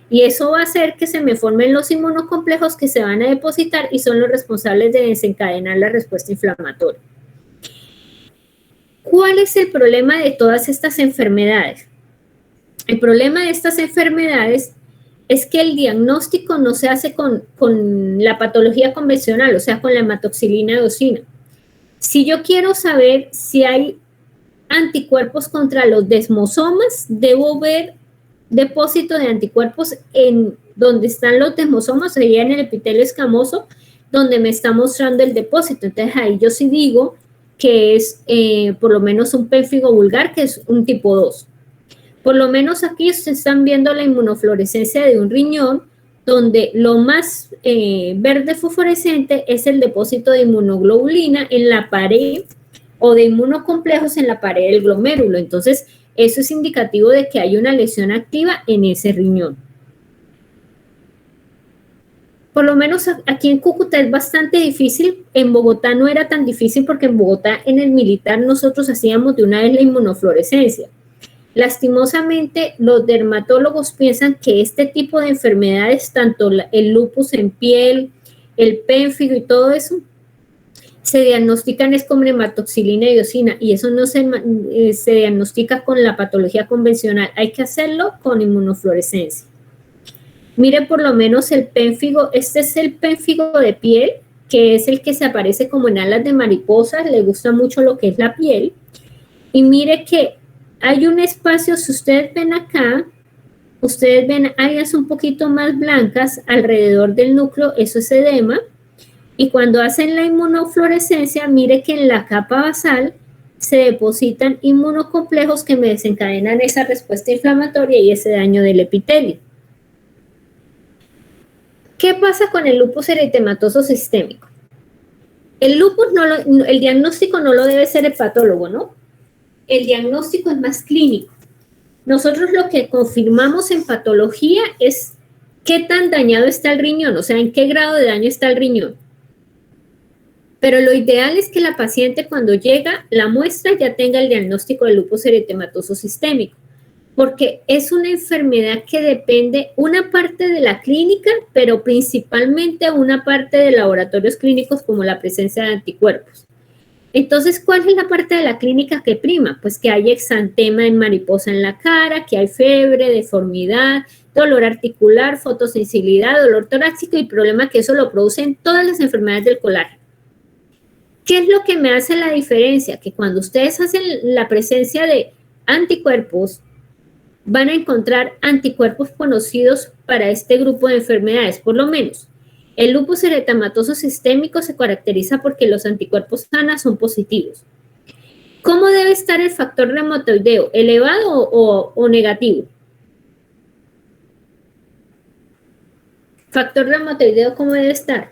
A: Y eso va a hacer que se me formen los inmunocomplejos que se van a depositar y son los responsables de desencadenar la respuesta inflamatoria. ¿Cuál es el problema de todas estas enfermedades? El problema de estas enfermedades es que el diagnóstico no se hace con la patología convencional, o sea, con la hematoxilina eosina. Si yo quiero saber si hay anticuerpos contra los desmosomas, debo ver depósito de anticuerpos en donde están los desmosomas, sería en el epitelio escamoso, donde me está mostrando el depósito. Entonces ahí yo sí digo que es por lo menos un pénfigo vulgar, que es un tipo 2. Por lo menos aquí ustedes están viendo la inmunofluorescencia de un riñón, donde lo más verde fosforescente es el depósito de inmunoglobulina en la pared o de inmunocomplejos en la pared del glomérulo. Entonces, eso es indicativo de que hay una lesión activa en ese riñón. Por lo menos aquí en Cúcuta es bastante difícil. En Bogotá no era tan difícil porque en Bogotá, en el militar, nosotros hacíamos de una vez la inmunofluorescencia. Lastimosamente, los dermatólogos piensan que este tipo de enfermedades, tanto el lupus en piel, el pénfigo y todo eso, se diagnostican es con hematoxilina eosina y eso no se diagnostica con la patología convencional. Hay que hacerlo con inmunofluorescencia. Mire por lo menos el pénfigo, este es el pénfigo de piel, que es el que se aparece como en alas de mariposas, le gusta mucho lo que es la piel. Y mire que hay un espacio, si ustedes ven acá, ustedes ven áreas un poquito más blancas alrededor del núcleo, eso es edema. Y cuando hacen la inmunofluorescencia, mire que en la capa basal se depositan inmunocomplejos que me desencadenan esa respuesta inflamatoria y ese daño del epitelio. ¿Qué pasa con el lupus eritematoso sistémico? El lupus, el diagnóstico no lo debe ser el patólogo, ¿no? El diagnóstico es más clínico. Nosotros lo que confirmamos en patología es qué tan dañado está el riñón, o sea, en qué grado de daño está el riñón. Pero lo ideal es que la paciente cuando llega la muestra ya tenga el diagnóstico de lupus eritematoso sistémico, porque es una enfermedad que depende una parte de la clínica, pero principalmente una parte de laboratorios clínicos como la presencia de anticuerpos. Entonces, ¿cuál es la parte de la clínica que prima? Pues que hay exantema en mariposa en la cara, que hay fiebre, deformidad, dolor articular, fotosensibilidad, dolor torácico y problema que eso lo producen todas las enfermedades del colágeno. ¿Qué es lo que me hace la diferencia? Que cuando ustedes hacen la presencia de anticuerpos, van a encontrar anticuerpos conocidos para este grupo de enfermedades, por lo menos. El lupus eritematoso sistémico se caracteriza porque los anticuerpos SANA son positivos. ¿Cómo debe estar el factor reumatoideo? ¿Elevado o negativo? Factor reumatoideo, ¿cómo debe estar?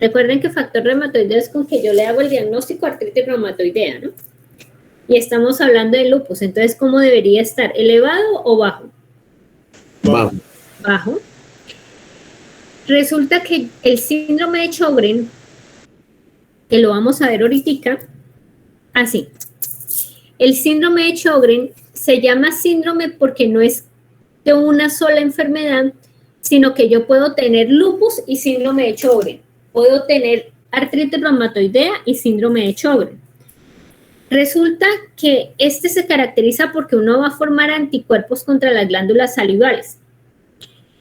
A: Recuerden que factor reumatoideo es con que yo le hago el diagnóstico de artritis reumatoidea, ¿no? Y estamos hablando de lupus, entonces, ¿cómo debería estar? ¿Elevado o bajo?
F: Bajo.
A: Bajo. Resulta que el síndrome de Sjögren, que lo vamos a ver ahorita, así. El síndrome de Sjögren se llama síndrome porque no es de una sola enfermedad, sino que yo puedo tener lupus y síndrome de Sjögren. Puedo tener artritis reumatoidea y síndrome de Sjögren. Resulta que este se caracteriza porque uno va a formar anticuerpos contra las glándulas salivales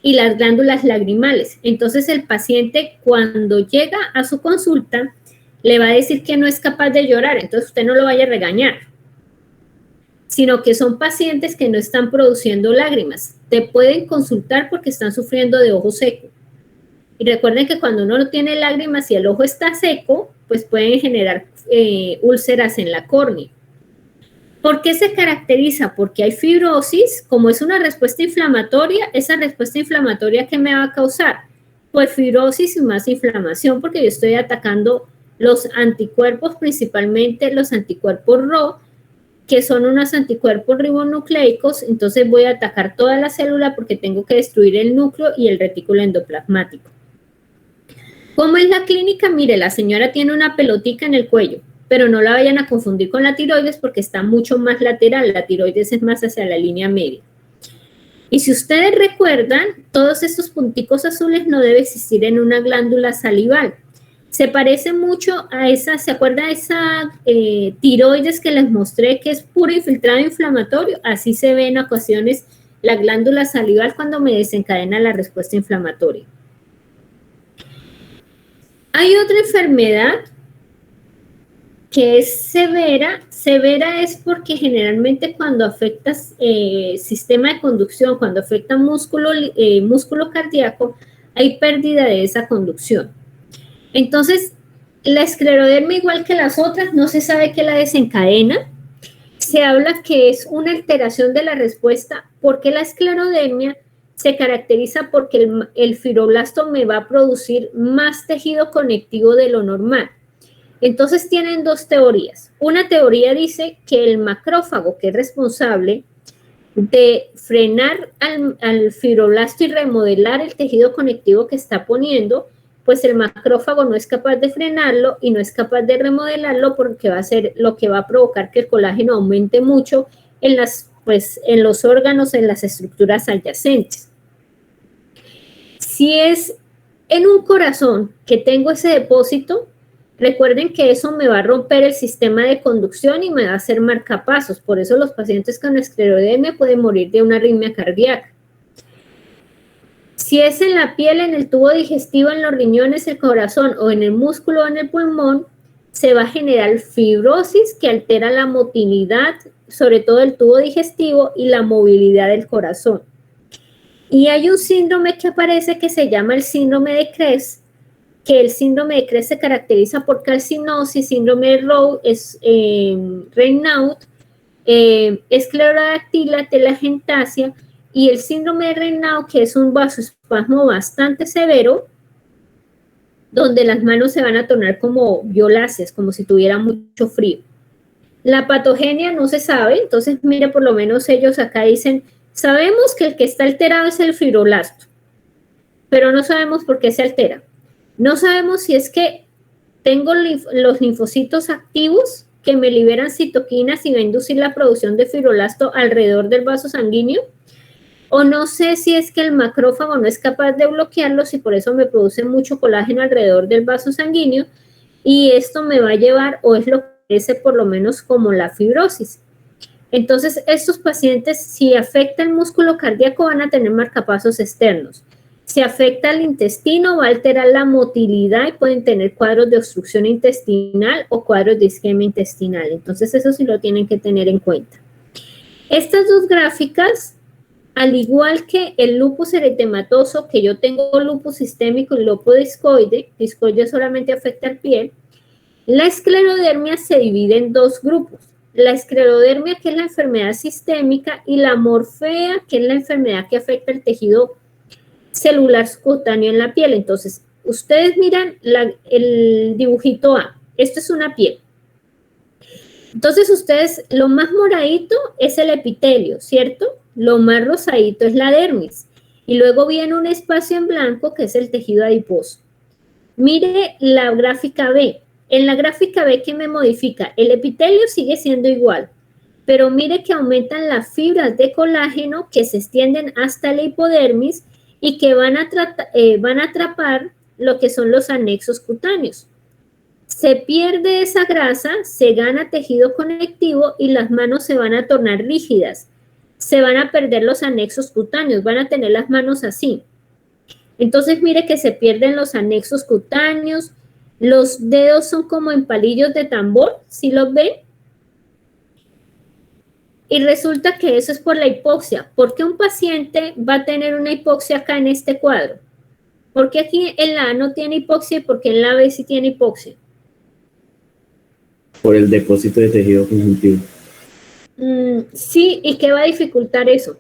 A: y las glándulas lagrimales. Entonces el paciente cuando llega a su consulta le va a decir que no es capaz de llorar, entonces usted no lo vaya a regañar, sino que son pacientes que no están produciendo lágrimas. Te pueden consultar porque están sufriendo de ojo seco. Y recuerden que cuando uno no tiene lágrimas y el ojo está seco, pues pueden generar úlceras en la córnea. ¿Por qué se caracteriza? Porque hay fibrosis, como es una respuesta inflamatoria, esa respuesta inflamatoria ¿qué me va a causar? Pues fibrosis y más inflamación, porque yo estoy atacando los anticuerpos, principalmente los anticuerpos RHO, que son unos anticuerpos ribonucleicos, entonces voy a atacar toda la célula porque tengo que destruir el núcleo y el retículo endoplasmático. ¿Cómo es la clínica? Mire, la señora tiene una pelotica en el cuello, pero no la vayan a confundir con la tiroides porque está mucho más lateral, la tiroides es más hacia la línea media. Y si ustedes recuerdan, todos estos punticos azules no deben existir en una glándula salival. Se parece mucho a esa, ¿se acuerdan de esa tiroides que les mostré que es puro infiltrado inflamatorio? Así se ve en ocasiones la glándula salival cuando me desencadena la respuesta inflamatoria. Hay otra enfermedad que es severa. Severa es porque generalmente cuando afecta sistema de conducción, cuando afecta músculo cardíaco, hay pérdida de esa conducción. Entonces, la esclerodermia, igual que las otras, no se sabe qué la desencadena. Se habla que es una alteración de la respuesta porque la esclerodermia se caracteriza porque el fibroblasto me va a producir más tejido conectivo de lo normal. Entonces tienen dos teorías. Una teoría dice que el macrófago, que es responsable de frenar al fibroblasto y remodelar el tejido conectivo que está poniendo, pues el macrófago no es capaz de frenarlo y no es capaz de remodelarlo porque va a ser lo que va a provocar que el colágeno aumente mucho en los órganos, en las estructuras adyacentes. Si es en un corazón que tengo ese depósito, recuerden que eso me va a romper el sistema de conducción y me va a hacer marcapasos. Por eso los pacientes con esclerodermia pueden morir de una arritmia cardíaca. Si es en la piel, en el tubo digestivo, en los riñones, el corazón o en el músculo o en el pulmón, se va a generar fibrosis que altera la motilidad, sobre todo el tubo digestivo y la movilidad del corazón. Y hay un síndrome que aparece que se llama el síndrome de Krebs, que el síndrome de Krebs se caracteriza por calcinosis, síndrome de Raynaud, esclerodactilia, telangiectasia, y el síndrome de Raynaud, que es un vasoespasmo bastante severo, donde las manos se van a tornar como violáceas, como si tuviera mucho frío. La patogenia no se sabe, entonces mire, por lo menos ellos acá dicen, sabemos que el que está alterado es el fibroblasto, pero no sabemos por qué se altera. No sabemos si es que tengo los linfocitos activos que me liberan citoquinas y va a inducir la producción de fibroblasto alrededor del vaso sanguíneo, o no sé si es que el macrófago no es capaz de bloquearlos y por eso me produce mucho colágeno alrededor del vaso sanguíneo y esto me va a llevar, o es lo que parece por lo menos como la fibrosis. Entonces, estos pacientes, si afecta el músculo cardíaco, van a tener marcapasos externos. Si afecta el intestino, va a alterar la motilidad y pueden tener cuadros de obstrucción intestinal o cuadros de isquemia intestinal. Entonces, eso sí lo tienen que tener en cuenta. Estas dos gráficas, al igual que el lupus eritematoso, que yo tengo lupus sistémico y lupus discoide solamente afecta al pie, la esclerodermia se divide en dos grupos. La esclerodermia, que es la enfermedad sistémica, y la morfea, que es la enfermedad que afecta el tejido celular cutáneo en la piel. Entonces, ustedes miran el dibujito A. Esto es una piel. Entonces, ustedes, lo más moradito es el epitelio, ¿cierto? Lo más rosadito es la dermis. Y luego viene un espacio en blanco que es el tejido adiposo. Mire la gráfica B. En la gráfica B, ¿qué me modifica? El epitelio sigue siendo igual, pero mire que aumentan las fibras de colágeno que se extienden hasta la hipodermis y que van a atrapar lo que son los anexos cutáneos. Se pierde esa grasa, se gana tejido conectivo y las manos se van a tornar rígidas. Se van a perder los anexos cutáneos, van a tener las manos así. Entonces, mire que se pierden los anexos cutáneos, los dedos son como en palillos de tambor, ¿sí los ven? Y resulta que eso es por la hipoxia. ¿Por qué un paciente va a tener una hipoxia acá en este cuadro? ¿Por qué aquí en la A no tiene hipoxia y por qué en la B sí tiene hipoxia?
F: Por el depósito de tejido conjuntivo.
A: Sí, ¿y qué va a dificultar eso?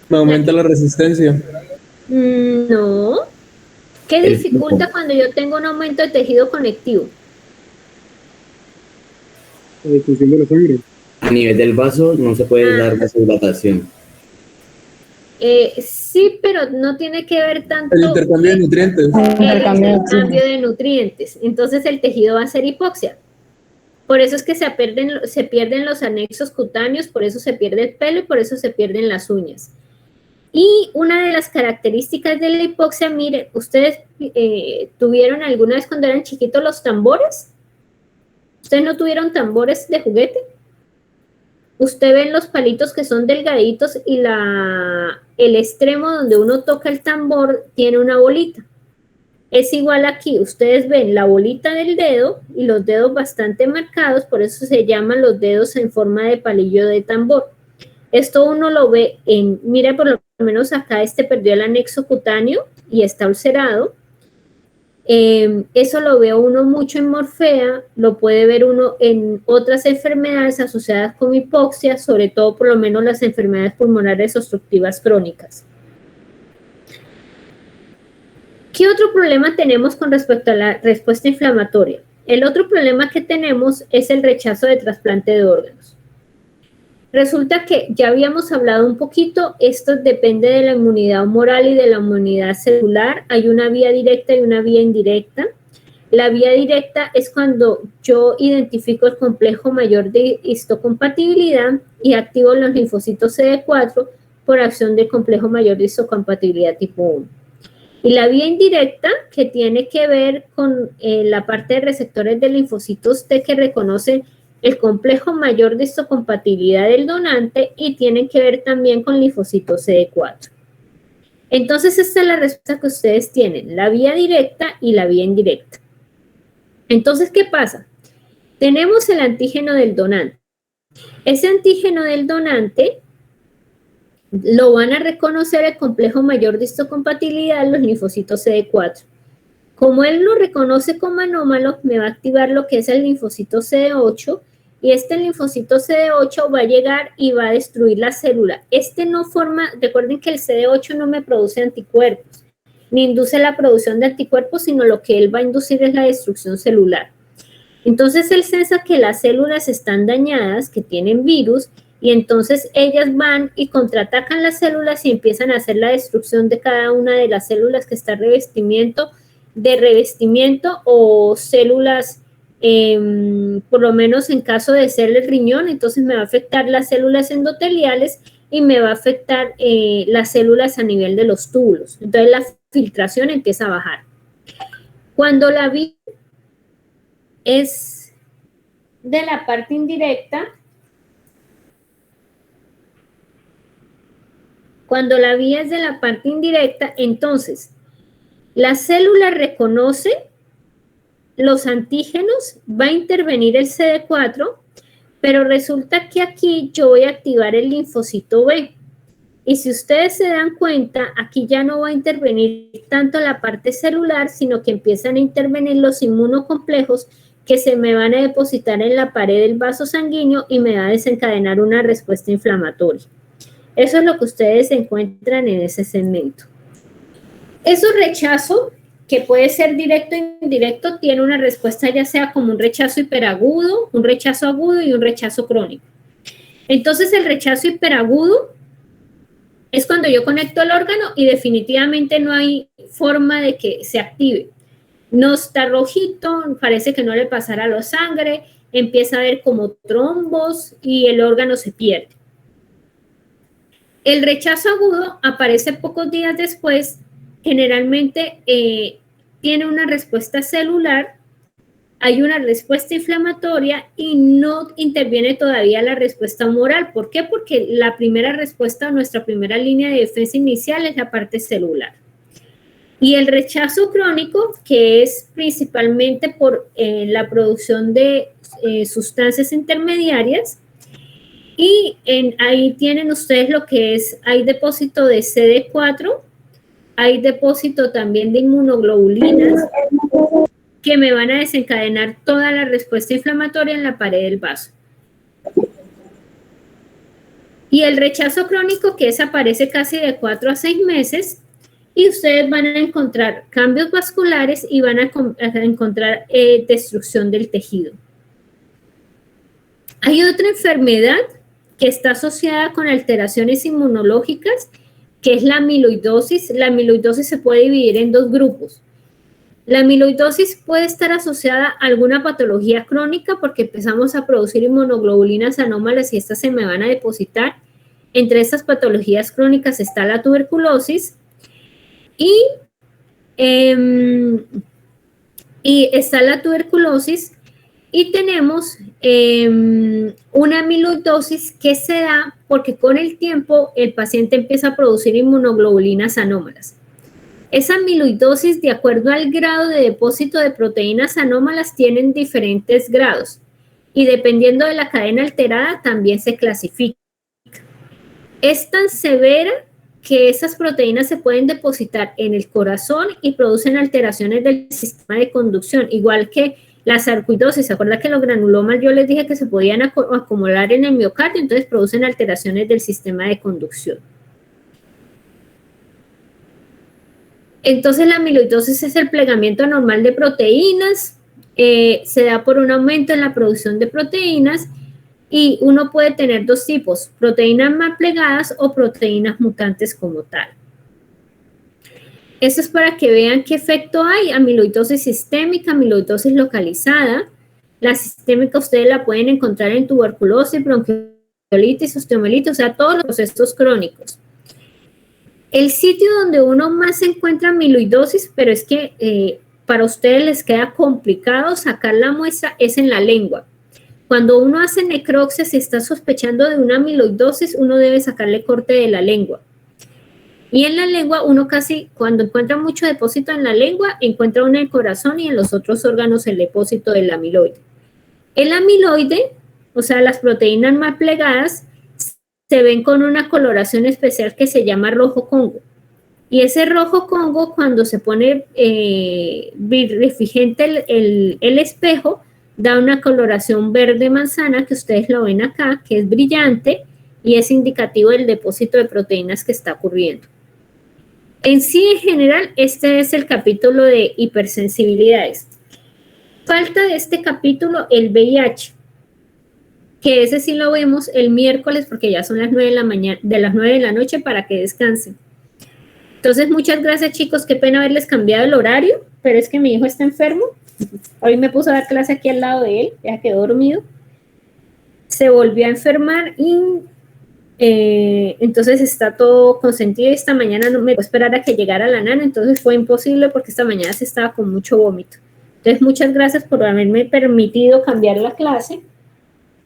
G: Aumenta la resistencia.
A: No. ¿Qué dificulta cuando yo tengo un aumento de tejido conectivo?
D: La difusión de la sangre.
F: A nivel del vaso no se puede dar vasodilatación.
A: Sí, pero no tiene que ver tanto
G: El intercambio de nutrientes.
A: el intercambio de nutrientes. Entonces el tejido va a ser hipoxia. Por eso es que se pierden los anexos cutáneos, por eso se pierde el pelo y por eso se pierden las uñas. Y una de las características de la hipoxia, mire, ¿ustedes tuvieron alguna vez cuando eran chiquitos los tambores? ¿Ustedes no tuvieron tambores de juguete? Usted ven los palitos que son delgaditos y el extremo donde uno toca el tambor tiene una bolita. Es igual aquí, ustedes ven la bolita del dedo y los dedos bastante marcados, por eso se llaman los dedos en forma de palillo de tambor. Esto uno lo ve mira, por lo menos acá perdió el anexo cutáneo y está ulcerado. Eso lo ve uno mucho en morfea, lo puede ver uno en otras enfermedades asociadas con hipoxia, sobre todo por lo menos las enfermedades pulmonares obstructivas crónicas. ¿Qué otro problema tenemos con respecto a la respuesta inflamatoria? El otro problema que tenemos es el rechazo de trasplante de órganos. Resulta que ya habíamos hablado un poquito, esto depende de la inmunidad humoral y de la inmunidad celular. Hay una vía directa y una vía indirecta. La vía directa es cuando yo identifico el complejo mayor de histocompatibilidad y activo los linfocitos CD4 por acción del complejo mayor de histocompatibilidad tipo 1. Y la vía indirecta, que tiene que ver con la parte de receptores de linfocitos T que reconocen el complejo mayor de histocompatibilidad del donante y tienen que ver también con linfocitos CD4. Entonces, esta es la respuesta que ustedes tienen, la vía directa y la vía indirecta. Entonces, ¿qué pasa? Tenemos el antígeno del donante. Ese antígeno del donante lo van a reconocer el complejo mayor de histocompatibilidad, los linfocitos CD4. Como él lo reconoce como anómalo, me va a activar lo que es el linfocito CD8 y este linfocito CD8 va a llegar y va a destruir la célula. Recuerden que el CD8 no me produce anticuerpos, ni induce la producción de anticuerpos, sino lo que él va a inducir es la destrucción celular. Entonces él sensa que las células están dañadas, que tienen virus, y entonces ellas van y contraatacan las células y empiezan a hacer la destrucción de cada una de las células que está en revestimiento o células, por lo menos en caso de ser el riñón, entonces me va a afectar las células endoteliales y me va a afectar las células a nivel de los túbulos. Entonces la filtración empieza a bajar. Cuando la vía es de la parte indirecta, entonces la célula reconoce los antígenos, va a intervenir el CD4, pero resulta que aquí yo voy a activar el linfocito B. Y si ustedes se dan cuenta, aquí ya no va a intervenir tanto la parte celular, sino que empiezan a intervenir los inmunocomplejos que se me van a depositar en la pared del vaso sanguíneo y me va a desencadenar una respuesta inflamatoria. Eso es lo que ustedes encuentran en ese segmento. Esos rechazos, que puede ser directo o indirecto, tiene una respuesta ya sea como un rechazo hiperagudo, un rechazo agudo y un rechazo crónico. Entonces el rechazo hiperagudo es cuando yo conecto el órgano y definitivamente no hay forma de que se active. No está rojito, parece que no le pasará la sangre, empieza a haber como trombos y el órgano se pierde. El rechazo agudo aparece pocos días después, generalmente tiene una respuesta celular, hay una respuesta inflamatoria y no interviene todavía la respuesta humoral. ¿Por qué? Porque la primera respuesta, nuestra primera línea de defensa inicial es la parte celular. Y el rechazo crónico, que es principalmente por la producción de sustancias intermediarias, y ahí tienen ustedes lo que es, hay depósito de CD4, hay depósito también de inmunoglobulinas, que me van a desencadenar toda la respuesta inflamatoria en la pared del vaso. Y el rechazo crónico, que aparece casi de 4 a 6 meses, y ustedes van a encontrar cambios vasculares y van a encontrar destrucción del tejido. Hay otra enfermedad que está asociada con alteraciones inmunológicas, que es la amiloidosis. La amiloidosis se puede dividir en 2 grupos. La amiloidosis puede estar asociada a alguna patología crónica porque empezamos a producir inmunoglobulinas anómalas y estas se me van a depositar. Entre estas patologías crónicas está la tuberculosis y está la tuberculosis y tenemos una amiloidosis que se da porque con el tiempo el paciente empieza a producir inmunoglobulinas anómalas. Esa amiloidosis, de acuerdo al grado de depósito de proteínas anómalas, tienen diferentes grados y dependiendo de la cadena alterada también se clasifica. Es tan severa que esas proteínas se pueden depositar en el corazón y producen alteraciones del sistema de conducción, igual que la sarcoidosis. ¿Se acuerdan que los granulomas yo les dije que se podían acumular en el miocardio? Entonces producen alteraciones del sistema de conducción. Entonces la amiloidosis es el plegamiento anormal de proteínas, se da por un aumento en la producción de proteínas y uno puede tener 2 tipos, proteínas mal plegadas o proteínas mutantes como tal. Eso es para que vean qué efecto hay: amiloidosis sistémica, amiloidosis localizada. La sistémica ustedes la pueden encontrar en tuberculosis, bronquiolitis, osteomielitis, o sea, todos los procesos crónicos. El sitio donde uno más encuentra amiloidosis, pero es que para ustedes les queda complicado sacar la muestra, es en la lengua. Cuando uno hace necropsia, si está sospechando de una amiloidosis, uno debe sacarle corte de la lengua. Y en la lengua, uno casi, cuando encuentra mucho depósito en la lengua, encuentra uno en el corazón y en los otros órganos el depósito del amiloide. El amiloide, o sea, las proteínas mal plegadas, se ven con una coloración especial que se llama rojo Congo. Y ese rojo Congo, cuando se pone refligente el espejo, da una coloración verde manzana, que ustedes lo ven acá, que es brillante y es indicativo del depósito de proteínas que está ocurriendo. En sí, en general, este es el capítulo de hipersensibilidades. Falta de este capítulo el VIH, que ese sí lo vemos el miércoles porque ya son las 9 de la mañana, de las 9 de la noche, para que descansen. Entonces, muchas gracias, chicos. Qué pena haberles cambiado el horario, pero es que mi hijo está enfermo. Hoy me puso a dar clase aquí al lado de él, ya quedó dormido. Se volvió a enfermar y entonces está todo consentido. Y esta mañana no me puedo esperar a que llegara la nana, entonces fue imposible porque esta mañana se estaba con mucho vómito. Entonces, muchas gracias por haberme permitido cambiar la clase.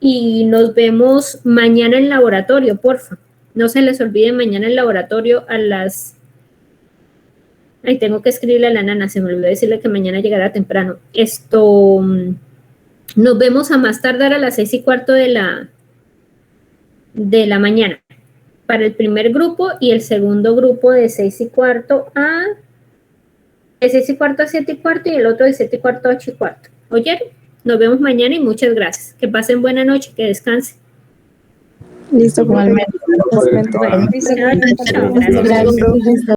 A: y nos vemos mañana en laboratorio, porfa. No se les olvide mañana en laboratorio a las... Ay, tengo que escribirle a la nana, se me olvidó decirle que mañana llegará temprano. Nos vemos a más tardar a las 6:15 de la mañana para el primer grupo y el segundo grupo de 6:15 a... De 6:15 a 7:15 y el otro de 7:15 a 8:15. ¿Oyeron? Nos vemos mañana y muchas gracias. Que pasen buena noche, que descansen.
E: Listo, igualmente.
A: Chao, chao. Gracias.
E: Gracias.